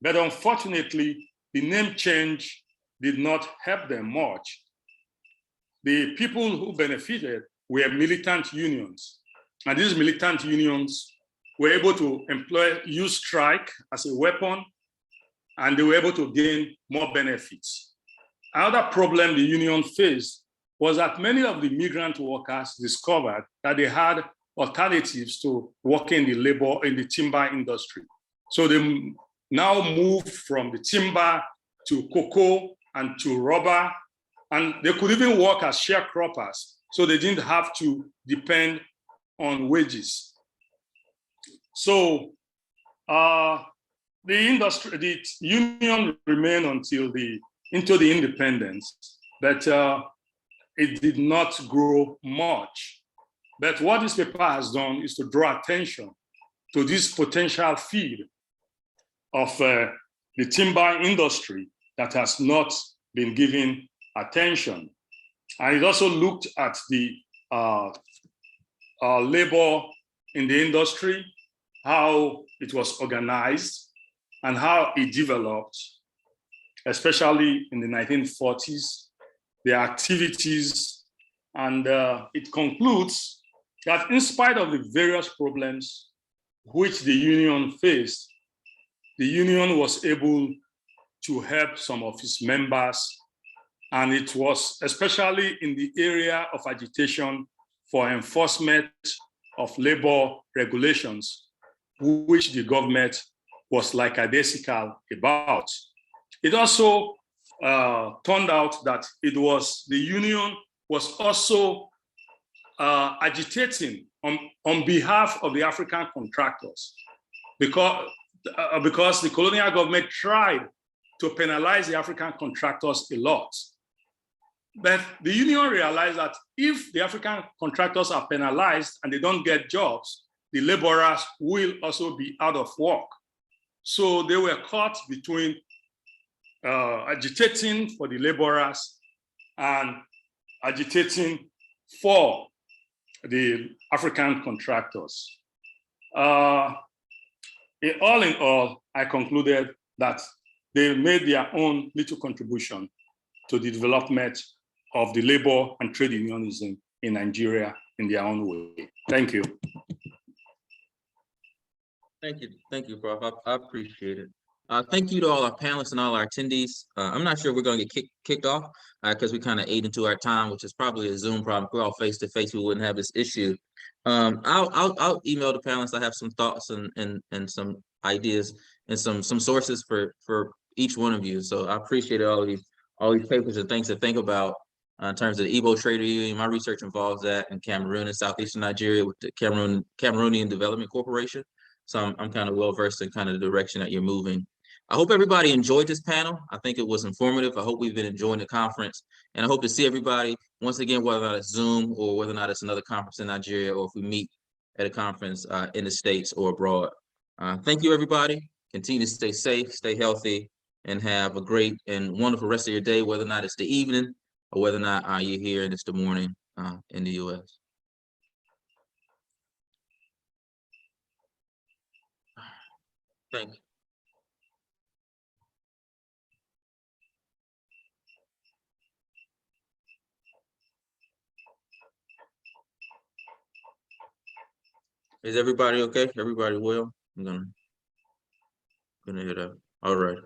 But unfortunately, the name change did not help them much. The people who benefited were militant unions. And these militant unions were able to use strike as a weapon, and they were able to gain more benefits. Another problem the union faced was that many of the migrant workers discovered that they had alternatives to working in the timber industry. So they now moved from the timber to cocoa and to rubber, and they could even work as sharecroppers, so they didn't have to depend on wages. So the union remained until into the independence, but it did not grow much. But what this paper has done is to draw attention to this potential field of the timber industry that has not been given attention. And it also looked at the labor in the industry, how it was organized and how it developed, especially in the 1940s, the activities, and it concludes that in spite of the various problems which the union faced, the union was able to help some of its members, and it was especially in the area of agitation for enforcement of labor regulations, which the government was lackadaisical about. It also turned out that the union was also agitating on behalf of the African contractors, because the colonial government tried to penalize the African contractors a lot. But the union realized that if the African contractors are penalized and they don't get jobs, the laborers will also be out of work. So they were caught between agitating for the laborers and agitating for the African contractors. All in all, I concluded that they made their own little contribution to the development of the labor and trade unionism in Nigeria in their own way. Thank you. Thank you, Prof. I appreciate it. Thank you to all our panelists and all our attendees. I'm not sure we're going to get kicked off because we kind of ate into our time, which is probably a Zoom problem. If we're all face to face, we wouldn't have this issue. I'll email the panelists. I have some thoughts and some ideas and some sources for each one of you. So I appreciate all these papers and things to think about in terms of the Igbo Trade Union. My research involves that in Cameroon and Southeastern Nigeria with the Cameroonian Development Corporation. So I'm kind of well versed in kind of the direction that you're moving. I hope everybody enjoyed this panel. I think it was informative. I hope we've been enjoying the conference, and I hope to see everybody once again, whether or not it's Zoom or whether or not it's another conference in Nigeria, or if we meet at a conference in the States or abroad. Thank you, everybody. Continue to stay safe, stay healthy, and have a great and wonderful rest of your day, whether or not it's the evening or whether or not you're here and it's the morning in the US. Thank you. Is everybody okay? Everybody well? I'm gonna hit up. All right.